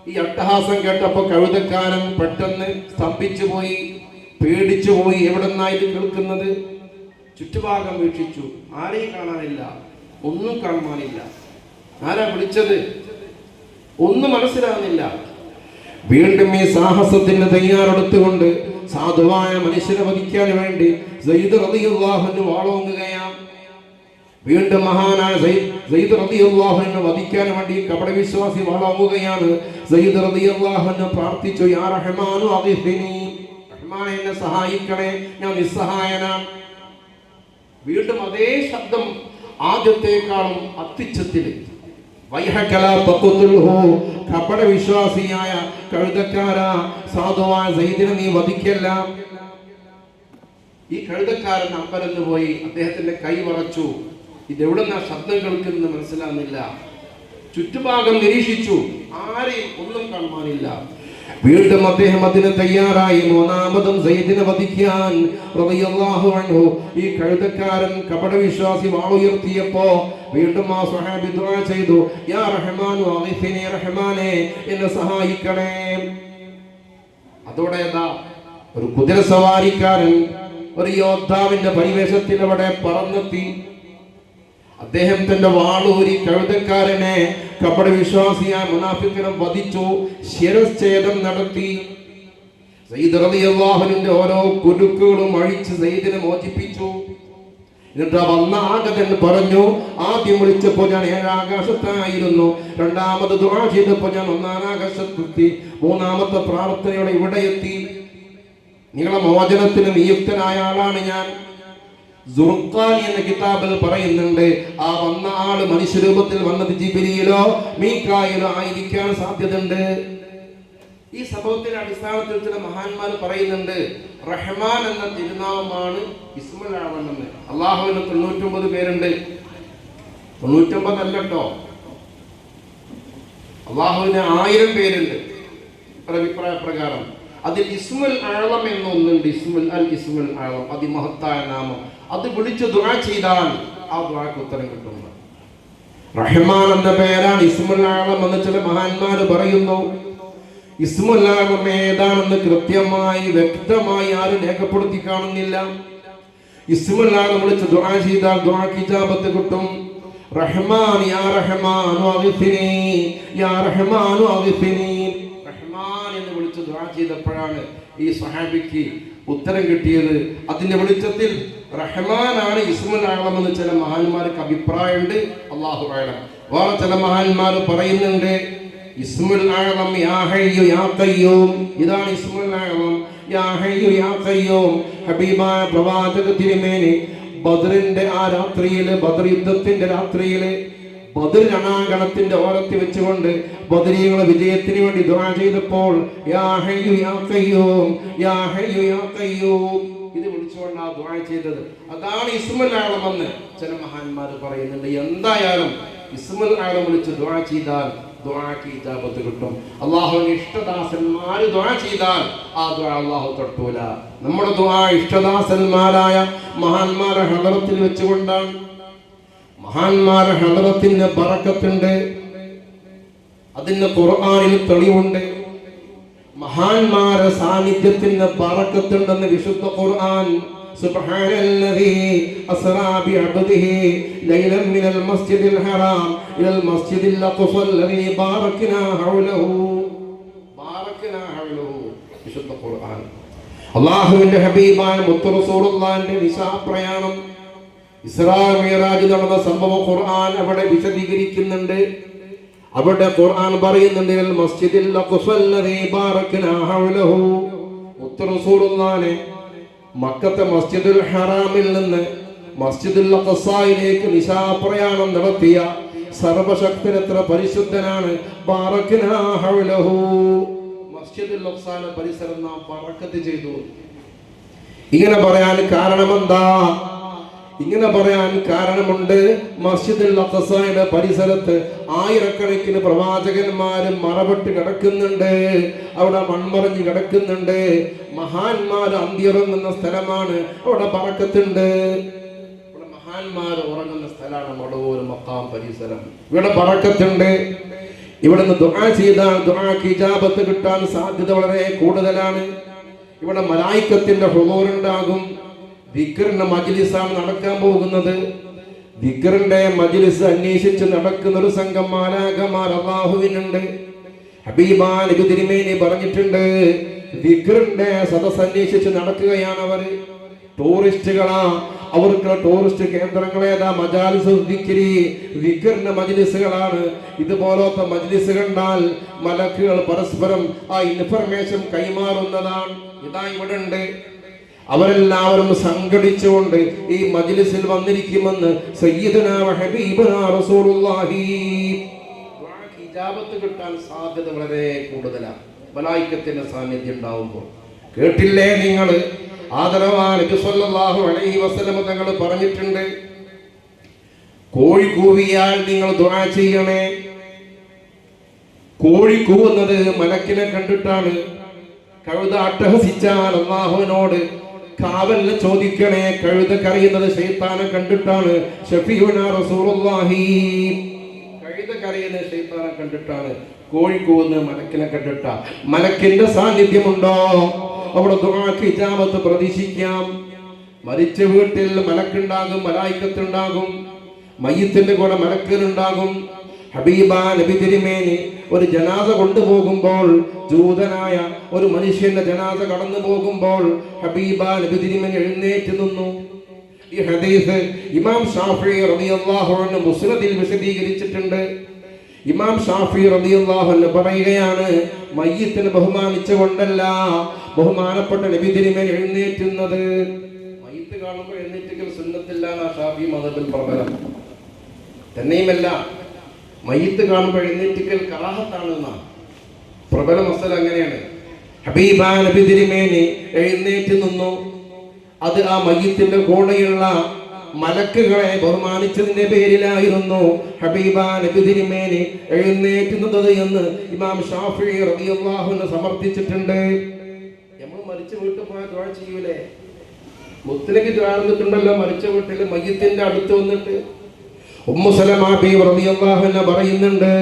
ഈ അട്ടഹാസം കേട്ടപ്പോ കഴുതക്കാരൻ പെട്ടെന്ന് സ്തംഭിച്ചു പോയി, പേടിച്ചു പോയി. എവിടെന്നാ ഇത് കേൾക്കുന്നത്? ചുറ്റുഭാഗം വീക്ഷിച്ചു, ആരെയും കാണാനില്ല, ഒന്നും കാണാനില്ല. ആരാ വിളിച്ചത്? ഒന്നും മനസ്സിലാകുന്നില്ല. വീണ്ടും ഈ സാഹസത്തിന് തയ്യാറെടുത്തുകൊണ്ട് സാധുവായ മനുഷ്യനെ വധിക്കാൻ വേണ്ടി സയ്യിദ് റളിയല്ലാഹു അൻഹു വാളോങ്ങുകയാണ്. വീണ്ടും മഹാനായ സയ്യിദ് റളിയല്ലാഹു അൻഹു വധിക്കാൻ വേണ്ടി കപടവിശ്വാസി വാളോങ്ങുകയാണ്. സയ്യിദ് റളിയല്ലാഹു അൻഹു പ്രാർത്ഥിച്ചു, യാ റഹ്മാനു അഗ്ഫിനി, റഹ്മാനെ എന്നെ സഹായിക്കണേ, ഞാൻ നിസ്സഹായനാണ്. വീണ്ടും അതേ ശബ്ദം, ആദ്യത്തെക്കാളും അത്യുച്ചത്തിൽ, കപടവിശ്വാസിയായ കഴുതക്കാരാ, സാധുവായ സയ്യിദിനെ നീ വധിക്കല്ല. ഈ കഴുതക്കാരൻ അമ്പരന്ന് പോയി, അദ്ദേഹത്തിന്റെ കൈ വറച്ചു. ഇതെവിടുന്ന ശബ്ദം കേൾക്കുന്നത് മനസ്സിലാകുന്നില്ല. ചുറ്റുഭാഗം നിരീക്ഷിച്ചു, ആരെയും ഒന്നും കാണാനില്ല. വീണ്ടും അദ്ദേഹം അതിന് തയ്യാറായി. 3-മതും സയ്യിദിനെ വധിക്കാൻ റളിയല്ലാഹു അൻഹു ഈ കഴുതക്കാരൻ കപടവിശ്വാസി വാളുയർത്തിയപ്പോ വീണ്ടും ആ സ്വഹാബി ദുആ ചെയ്തു, യാ റഹ്മാനു അഗ്ഫിനി, റഹ്മാനേ എന്നെ സഹായിക്കണേ. അതോടെ ഒരു കുതിരസവാരിക്കാരൻ, ഒരു യോദ്ധാവിന്റെ പരിവേഷത്തിൽ അവിടെ പറന്നെത്തി. അദ്ദേഹം തന്റെ വാളൂരി കഴുതക്കാരനെ, കപടവിശ്വാസിയായ മുനാഫിക്കിനെ വധിച്ചു, ശിരച്ഛേദം നടത്തി. സയ്യിദ് റളിയല്ലാഹു അൻഹുവിന്റെ ഓരോ കുരുക്കുകളും അഴിച്ച് സയ്യിദിനെ മോചിപ്പിച്ചു. എന്നിട്ട് വന്ന ആഗതൻ പറഞ്ഞു, ആദ്യം വിളിച്ചപ്പോ ഞാൻ 7 ആകാശത്തായിരുന്നു, 2-മത് ദുആ ചെയ്തപ്പോ ഞാൻ 1-ാം ആകാശത്തെത്തി, 3-മത്തെ പ്രാർത്ഥനയോടെ ഇവിടെ എത്തി. നിങ്ങളെ മോചനത്തിന് നിയുക്തനായ ആളാണ് ഞാൻ. സുർഖാനി എന്ന കിതാബിൽ പറയുന്നുണ്ട്, ആ വന്ന ആള് മനുഷ്യരൂപത്തിൽ വന്നത് ജിബ്രീലോ മീകായിലോ ആയിരിക്കാൻ സാധ്യതയുണ്ട്. ഈ സംഭവത്തിന്റെ അടിസ്ഥാനത്തിൽ ചില മഹാന്മാർ പറയുന്നുണ്ട്, റഹ്മാൻ എന്ന തിരുനാമമാണ് ഇസ്മുൽ അഅ്ളം എന്ന്. അല്ലാഹുവിന് 99 പേരുണ്ട്. 99 അല്ലട്ടോ, അല്ലാഹുവിന് 1000 പേരുണ്ട് അഭിപ്രായ പ്രകാരം. അതിൽ ഇസ്മുൽ അഅ്ളം എന്നൊന്നുണ്ട്, ഇസ്മുൽ അഅ്ളം, അതിമഹത്തായ നാമം. അത് വിളിച്ച് ദുആ ചെയ്താൽ ആ ദുആക്ക് ഉത്തരം കിട്ടും. റഹ്മാൻ എന്ന പേരാണ് ഇസ്മുൽ അഅ്ളം എന്ന് ചില മഹാന്മാർ പറയുന്നു. ഇസ്മുൽ അഅ്ളം ഏതാണെന്ന് കൃത്യമായി വ്യക്തമായി ആരും രേഖപ്പെടുത്തി കാണുന്നില്ല. ഇസ്മുൽ അഅ്ളം വിളിച്ച് ദുആ ചെയ്താൽ ദുആക്ക് ഇജാബത്ത് കിട്ടും. റഹ്മാൻ, യാ റഹ്മാനു അഗ്ഫിനി, യാ റഹ്മാനു അഗ്ഫിനി, റഹ്മാൻ എന്ന് വിളിച്ച് ദുആ ചെയ്തപ്പോഴാണ് ഈ സ്വഹാബിക്ക് ഉത്തരം കിട്ടിയത്. അതിന്റെ വെളിച്ചത്തിൽ റഹ്മാനാണ് ഇസ്മുൽ അഅ്ളം എന്ന് ചില മഹാന്മാർക്ക് അഭിപ്രായമുണ്ട്. അല്ലാഹു അഅ്ലം. വേറെ ചില മഹാന്മാർ പറയുന്നുണ്ട്, ഇസ്മുൽ അഅ്ളം യാ ഹയ്യു യാ ഖയ്യൂം, ഇതാണ് ഇസ്മുൽ അഅ്ളം. യാ ഹയ്യു യാ ഖയ്യൂം, ഹബീബായ പ്രവാചക തിരുമേനി ബദറിന്റെ ആ രാത്രിയിൽ, ബദർ യുദ്ധത്തിന്റെ രാത്രിയിൽ, ബദർ രണാങ്കണത്തിന്റെ ഓരത്തിൽ വെച്ചുകൊണ്ട് ബദരീകളെ വിജയത്തിന് വേണ്ടി ദുആ ചെയ്തപ്പോൾ യാ ഹയ്യു യാ ഖയ്യൂം, യാ ഹയ്യു യാ ഖയ്യൂം, ഇത് വിളിച്ചുകൊണ്ടാണ് ദുആ ചെയ്തത്. അതാണ് ഇസ്മുൽ അഅ്ളം എന്ന് ചില മഹാന്മാർ പറയുന്നുണ്ട്. എന്തായാലും ഇസ്മുൽ അഅ്ളം വിളിച്ച് ദുആ ചെയ്താൽ ദുആക്ക് ഇജാബത്ത് കിട്ടും. അല്ലാഹുവിന്റെ ഇഷ്ടദാസന്മാർ ദുആ ചെയ്താൽ ആ ദുആ അല്ലാഹു തട്ടൂല. നമ്മുടെ ദുആ ഇഷ്ടദാസന്മാരായ മഹാന്മാരെ ഹളറത്തിൽ വെച്ചുകൊണ്ടാണ്. മഹാന്മാരെ ഹളറത്തിന് ബറക്കത്തുണ്ട്, അതിന് ഖുർആനിൽ തെളിവുണ്ട്. മഹാന്മാരെ സാന്നിധ്യത്തിന് ബറക്കത്തുണ്ടെന്ന് വിശുദ്ധ ഖുർആൻ. സുബ്ഹാനല്ലദീ അസ്റാ ബിഅബ്ദിഹി ലൈലൻ മിനൽ മസ്ജിദിൽ ഹറാം ഇലൽ മസ്ജിദിൽ അഖ്സല്ലദീ ബാറക്നാ ഹൗലഹു. വിശുദ്ധ ഖുർആൻ. അല്ലാഹുവിന്റെ ഹബീബായ മുത്ത് റസൂലുള്ളാഹിന്റെ നിസാ പ്രയാണം, ഇസ്രാ മിഅ്റാജ് നടന്ന സംഭവം ഖുർആൻ അവിടെ വിശദീകരിക്കുന്നുണ്ട്. അവിടെ ഖുർആൻ പറയുന്നുണ്ട് അൽ മസ്ജിദിൽ അഖ്സല്ലദീ ബാറക്നാ ഹൗലഹു. മുത്ത് റസൂലുള്ളാഹിനെ മക്കത്തെ മസ്ജിദുൽ ഹറാമിൽ നിന്ന് മസ്ജിദുൽ അഖ്സയിലേക്ക് നിശാ പ്രയാണം നടത്തിയ സർവശക്തൻ എത്ര പരിശുദ്ധനാണ്. ബാറക്നാ ഹൗലഹു. മസ്ജിദുൽ അഖ്സയുടെ പരിസരം നാം ബറക്കത്ത് ചെയ്തു. ഇങ്ങനെ പറയാൻ കാരണമെന്താ? ഇങ്ങനെ പറയാൻ കാരണമുണ്ട്. മസ്ജിദുൽ അഖ്സയുടെ പരിസരത്ത് ആയിരക്കണക്കിന് പ്രവാചകന്മാരും മറപെട്ട് കിടക്കുന്നുണ്ട്, അവിടെ മൺമറഞ്ഞ് കിടക്കുന്നുണ്ട്. മഹാന്മാർ അന്തിയുറങ്ങുന്ന സ്ഥലമാണ്, അവിടെ ബറക്കത്തുണ്ട്. ഇവിടെ മഹാന്മാർ ഉറങ്ങുന്ന സ്ഥലമാണ് മടവൂർ മഖാം പരിസരം, ഇവിടെ ബറക്കത്തുണ്ട്. ഇവിടെ നിന്ന് ദുആ ചെയ്താൽ ദുആക്ക് ഇജാബത്ത് കിട്ടാൻ സാധ്യത വളരെ കൂടുതലാണ്. ഇവിടെ മലായിക്കത്തിന്റെ ഹുളൂറുണ്ടാകും. ദിക്റിന്റെ മജ്ലിസാണ് നടക്കാൻ പോകുന്നത്. ദിക്റിന്റെ മജ്ലിസ് അന്വേഷിച്ച് നടക്കുന്ന ഒരു സംഘം മാലാഖമാർ അല്ലാഹുവിനുണ്ട്. ഹബീബാ നബി തിരുമേനി പറഞ്ഞിട്ടുണ്ട്, ദിക്റിന്റെ സദസ് അന്വേഷിച്ച് നടക്കുകയാണ് അവർ. ടൂറിസ്റ്റുകളാ, അവർക്ക് ടൂറിസ്റ്റ് കേന്ദ്രങ്ങളേതാ? മജാലിസുൽ ദിക്രി, ദിക്റിന്റെ മജ്ലിസുകളാണ്. ഇതുപോലത്തെ മജ്ലിസ് കണ്ടാൽ മലക്കുകൾ പരസ്പരം ആ ഇൻഫർമേഷൻ കൈമാറുന്നതാണ്. ഇതാ ഇവിടെ ഉണ്ട്. അവരെല്ലാവരും സംഘടിച്ചുകൊണ്ട് ഈ മജ്ലിസിൽ വന്നിരിക്കുമെന്ന് സയ്യിദുനാ വ ഹബീബുനാ റസൂലുള്ളാഹി. ദുആക്ക് ഇജാബത്ത് കിട്ടാൻ സാധ്യത വളരെ കൂടുതലാണ് മലായിക്കത്തിന്റെ സാന്നിധ്യം ഉണ്ടാവുമ്പോൾ. കേട്ടില്ലേ നിങ്ങൾ? ആദരവായ നബി സല്ലല്ലാഹു അലൈഹി വസല്ലം തങ്ങൾ പറഞ്ഞിട്ടുണ്ട്, കോഴി കൂവിയാൽ നിങ്ങൾ ദുആ ചെയ്യണേ. കോഴി കൂവുന്നത് മലക്കിനെ കണ്ടിട്ടാണ്. കഴുത അട്ടഹസിച്ചാൽ അല്ലാഹുവിനോട് കാവലിനെ ചോദിക്കണേ. കഴുത കരയുന്നത് ശൈത്താനെ കണ്ടിട്ടാണ്. ശഫീഉനാ റസൂലുള്ളാഹി. കഴുത കരയുന്നത് ശൈത്താനെ കണ്ടിട്ടാണ്, കോഴി കൂവുന്നത് മലക്കിനെ കണ്ടിട്ടാ. മലക്കിന്റെ സാന്നിധ്യമുണ്ടോ? അവിടെ ദുആക്ക് ഇജാബത്ത് പ്രതീക്ഷിക്കാം. മരിച്ച വീട്ടിൽ മലക്കുണ്ടാകും, മലായിക്കത്തുണ്ടാകും. മയ്യിത്തിന്റെ കൂടെ മലക്കുണ്ടാകും. ഹബീബാ നബി തിരുമേനി ഒരു ജനാസ കൊണ്ടുപോകുമ്പോൾ, ജൂതനായ ഒരു മനുഷ്യന്റെ ജനാസ കടന്നു പോകുമ്പോൾ ഹബീബാ നബി തിരുമേനി എഴുന്നേറ്റ് നിന്നു. ഈ ഹദീസ് ഇമാം ഷാഫിഈ റളിയല്ലാഹു അൻഹു മുസ്നദിൽ വിശദീകരിച്ചിട്ടുണ്ട്. ഇമാം ഷാഫിഈ റളിയല്ലാഹു അൻഹു പറയുകയാണ്, മയ്യിത്തിനെ ബഹുമാനിച്ചുകൊണ്ടല്ല ബഹുമാനപ്പെട്ട നബി തിരുമേനി എഴുന്നേറ്റുന്നത്. മയ്യിത്ത് കാണുമ്പോൾ എഴുന്നേറ്റുകൾ സുന്നത്തില്ലാന്ന ഷാഫിഈ മദ്ഹബിൽ പ്രബലം. തന്നെയുമല്ല, മയ്യിത്ത് കാണുമ്പോൾ എഴുന്നേറ്റിക്കൽ കറാഹത്താണ് എന്നാണ് പ്രബല മസല. അങ്ങനെയാണ്. ഹബീബാ നബി തിരുമേനി എഴുന്നേറ്റ് നിന്നു. അത് ആ മയ്യിത്തിന്റെ കൂടെയുള്ള മലക്കുകളെ ബഹുമാനിച്ചതിന്റെ പേരിലായിരുന്നു ഹബീബാ നബി തിരുമേനി എഴുന്നേറ്റുന്നത് എന്ന് ഇമാം ഷാഫിഈ റളിയല്ലാഹു അൻഹു സമർത്ഥിച്ചിട്ടുണ്ട്. നമ്മൾ മരിച്ച വീട്ടിൽ പോയാൽ ദുആ ചെയ്യൂലേ? മുത്തനബി ദുആ ചെയ്തിട്ടുണ്ടല്ലോ മരിച്ച വീട്ടിൽ മയ്യിത്തിന്റെ അടുത്ത് വന്നിട്ട്. ഉമ്മു സലമ ബീവി റളിയല്ലാഹു അൻഹ പറയുന്നുണ്ട്,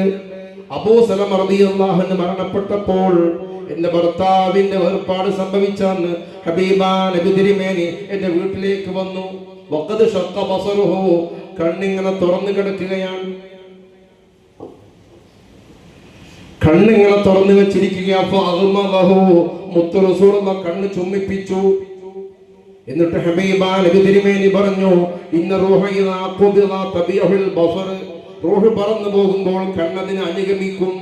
അബൂ സലമ റളിയല്ലാഹു അൻഹു മരണപ്പെട്ടപ്പോൾ എന്റെ ഭർത്താവിന്റെ വേർപാട് സംഭവിച്ചെന്ന് ഹബീബാ നബി തിരുമേനി എന്റെ വീട്ടിലേക്ക് വന്നു. വഖദ് ഷഖ ബസറുഹു, കണ്ണിങ്ങനെ തുറന്നു കിടക്കുകയാണ്. കണ്ണിങ്ങനെ തുറന്നു വെച്ചിരിക്കുക. ഫഅഗ്മദഹു, മുത്ത് റസൂലുള്ളാഹി കണ്ണ് ചുമ്മിപ്പിച്ചു. എന്നിട്ട് ഹബീബാ നബി തിരുമേനി പറഞ്ഞു, ഇന്ന റൂഹ ഇദാ ഖുബിദ തബിഉൽ ബസർ, റൂഹ് പറന്നു പോകുമ്പോൾ കണ്ണതിനെ അനുഗമിക്കും.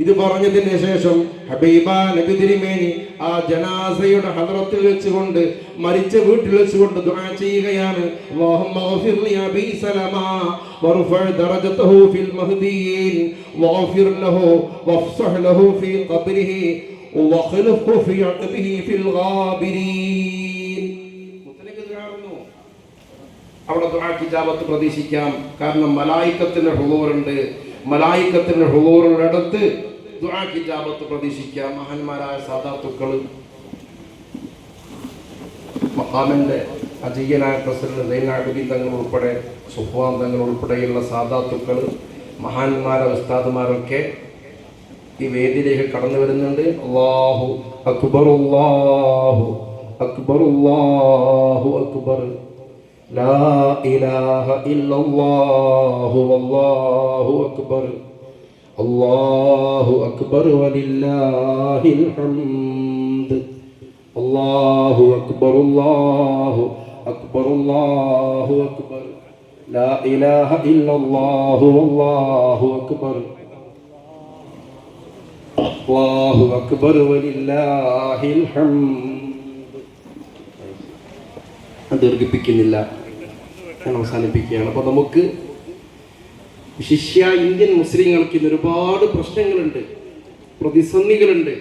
ഇത് പറഞ്ഞതിന് ശേഷം ഹബീബാ നബി തിരുമേനി ആ ജനാസയുടെ ഹദ്റത്തിൽ വെച്ചുകൊണ്ട്, മരിച്ച വീട്ടിൽ വെച്ചുകൊണ്ട് ദുആ ചെയ്യുകയാണ്. അല്ലാഹുമ്മ ഗഫിർ ലി അബീ സലമ വർഫഅ ദറജതഹു ഫിൽ മഹ്ദിയീൻ വഗ്ഫിർ ലഹു വഫ്സഹ് ലഹു ഫീ ഖബ്രിഹി വഖ്ലിഫ്ഹു ഫീ അഖ്ബിഹി ഫിൽ ഗാബിരീൻ. അവിടെ ദുആക്ക് ഇജാബത്ത് പ്രതീക്ഷിക്കാം. കാരണം മലായിക്കത്തിന്റെ ഹുളൂറുണ്ട്. മലായിക്കത്തിന്റെ ഹുളൂറിനടുത്ത് ദുആക്ക് ഇജാബത്ത് പ്രതീക്ഷിക്കാം. മഹാന്മാരായ സാദാത്തുക്കൾ, മഖാമിന്റെ അജയ്യനായ പ്രസിഡന്റ് സൈനുൽ തങ്ങൾ ഉൾപ്പെടെ സുഫ്വാൻ തങ്ങൾ ഉൾപ്പെടെയുള്ള സാദാത്തുക്കൾ, മഹാന്മാരായ ഉസ്താദുമാരൊക്കെ ഈ വേദിയിലേക്ക് കടന്നു വരുന്നുണ്ട്. അല്ലാഹു അക്ബർ, അല്ലാഹു അക്ബർ, അല്ലാഹു അക്ബർ, ലാ ഇലാഹ ഇല്ലല്ലാഹു വല്ലാഹു അക്ബർ, അല്ലാഹു അക്ബർ വലില്ലാഹിൽ ഹംദ്, അല്ലാഹു അക്ബർ, അല്ലാഹു അക്ബർ, അല്ലാഹു അക്ബർ, ലാ ഇലാഹ ഇല്ലല്ലാഹു വല്ലാഹു അക്ബർ, അല്ലാഹു അക്ബർ വലില്ലാഹിൽ ഹംദ്. ദീർഘിപ്പിക്കുന്നില്ല, ഞാൻ അവസാനിപ്പിക്കുകയാണ്. അപ്പോൾ നമുക്ക് വിശിഷ്യ ഇന്ത്യൻ മുസ്ലിങ്ങൾക്ക് ഇന്ന് ഒരുപാട് പ്രശ്നങ്ങളുണ്ട്, പ്രതിസന്ധികളുണ്ട്.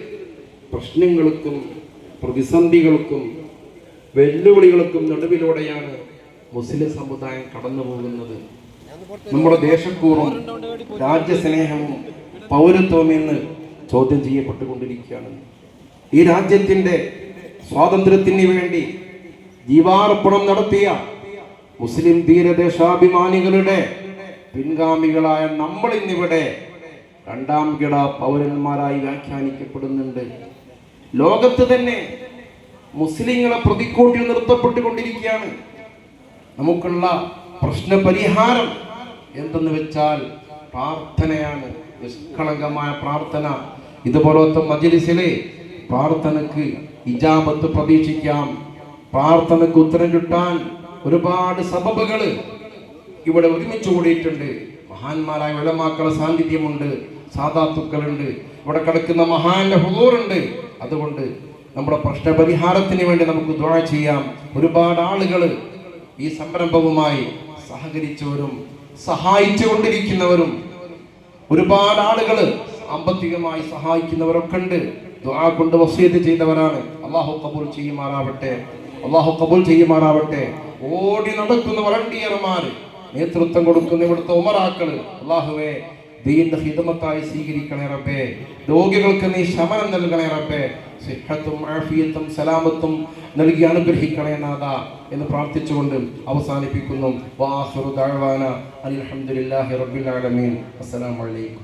പ്രശ്നങ്ങൾക്കും പ്രതിസന്ധികൾക്കും വെല്ലുവിളികൾക്കും നടുവിലൂടെയാണ് മുസ്ലിം സമുദായം കടന്നു പോകുന്നത്. നമ്മുടെ ദേശക്കൂറും രാജ്യസ്നേഹവും പൗരത്വവും ഇന്ന് ചോദ്യം ചെയ്യപ്പെട്ടുകൊണ്ടിരിക്കുകയാണ്. ഈ രാജ്യത്തിന്റെ സ്വാതന്ത്ര്യത്തിന് വേണ്ടി ജീവാർപ്പണം നടത്തിയ മുസ്ലിം ധീരദേശാഭിമാനികളുടെ പിൻഗാമികളായ നമ്മൾ ഇന്നിവിടെ രണ്ടാം കിട പൗരന്മാരായി വ്യാഖ്യാനിക്കപ്പെടുന്നുണ്ട്. ലോകത്ത് തന്നെ മുസ്ലിങ്ങളെ പ്രതിക്കൂട്ടിൽ നിർത്തപ്പെട്ടുകൊണ്ടിരിക്കുകയാണ്. നമുക്കുള്ള പ്രശ്ന പരിഹാരം എന്തെന്ന് വെച്ചാൽ പ്രാർത്ഥനയാണ്, നിഷ്കളങ്കമായ പ്രാർത്ഥന. ഇതുപോലത്തെ മജ്‌ലിസിലെ പ്രാർത്ഥനക്ക് ഇജാബത്ത് പ്രതീക്ഷിക്കാം. പ്രാർത്ഥനക്ക് ഉത്തരം കിട്ടാൻ ഒരുപാട് സബബുകൾ ഇവിടെ ഒരുമിച്ച് കൂടിയിട്ടുണ്ട്. മഹാന്മാരായ ഉലമാക്കളുടെ സാന്നിധ്യമുണ്ട്, സാദാത്തുക്കളുണ്ട്, ഇവിടെ കിടക്കുന്ന മഹാന്റെ ഹുളൂറുണ്ട്. അതുകൊണ്ട് നമ്മുടെ പ്രശ്ന പരിഹാരത്തിന് വേണ്ടി നമുക്ക് ദുആ ചെയ്യാം. ഒരുപാട് ആളുകൾ ഈ സംരംഭവുമായി സഹകരിച്ചവരും സഹായിച്ചുകൊണ്ടിരിക്കുന്നവരും ഒരുപാട് ആളുകൾ സാമ്പത്തികമായി സഹായിക്കുന്നവരൊക്കെ ഉണ്ട്. ദുആ കൊണ്ട് വസിയത്ത് ചെയ്തവരാണ്. അല്ലാഹു ഖബൂൽ ചെയ്യുമാറാവട്ടെ, അല്ലാഹു ഖബൂൽ ചെയ്യുമാറാവട്ടെ. ഓടി നടക്കുന്ന വളണ്ടിയർമാർ, നേതൃത്വം കൊടുക്കുന്ന ഇവിടുത്തെ ഉമറാക്കൾ, അല്ലാഹുവേ ദീന്റെ ഖിദ്മത്തായി സ്വീകരിക്കണേ റബ്ബേ. രോഗികൾക്ക് നീ ശമനം നൽകണേ റബ്ബേ. സിഹ്ഹത്തും ആഫിയത്തും സലാമത്തും നൽകി അനുഗ്രഹിക്കണേ നാഥ എന്ന് പ്രാർത്ഥിച്ചുകൊണ്ട് അവസാനിപ്പിക്കുന്നു. വാഖിറു ദഅവാന അൽഹംദുലില്ലാഹി റബ്ബിൽ ആലമീൻ. അസ്സലാമു അലൈക്കും.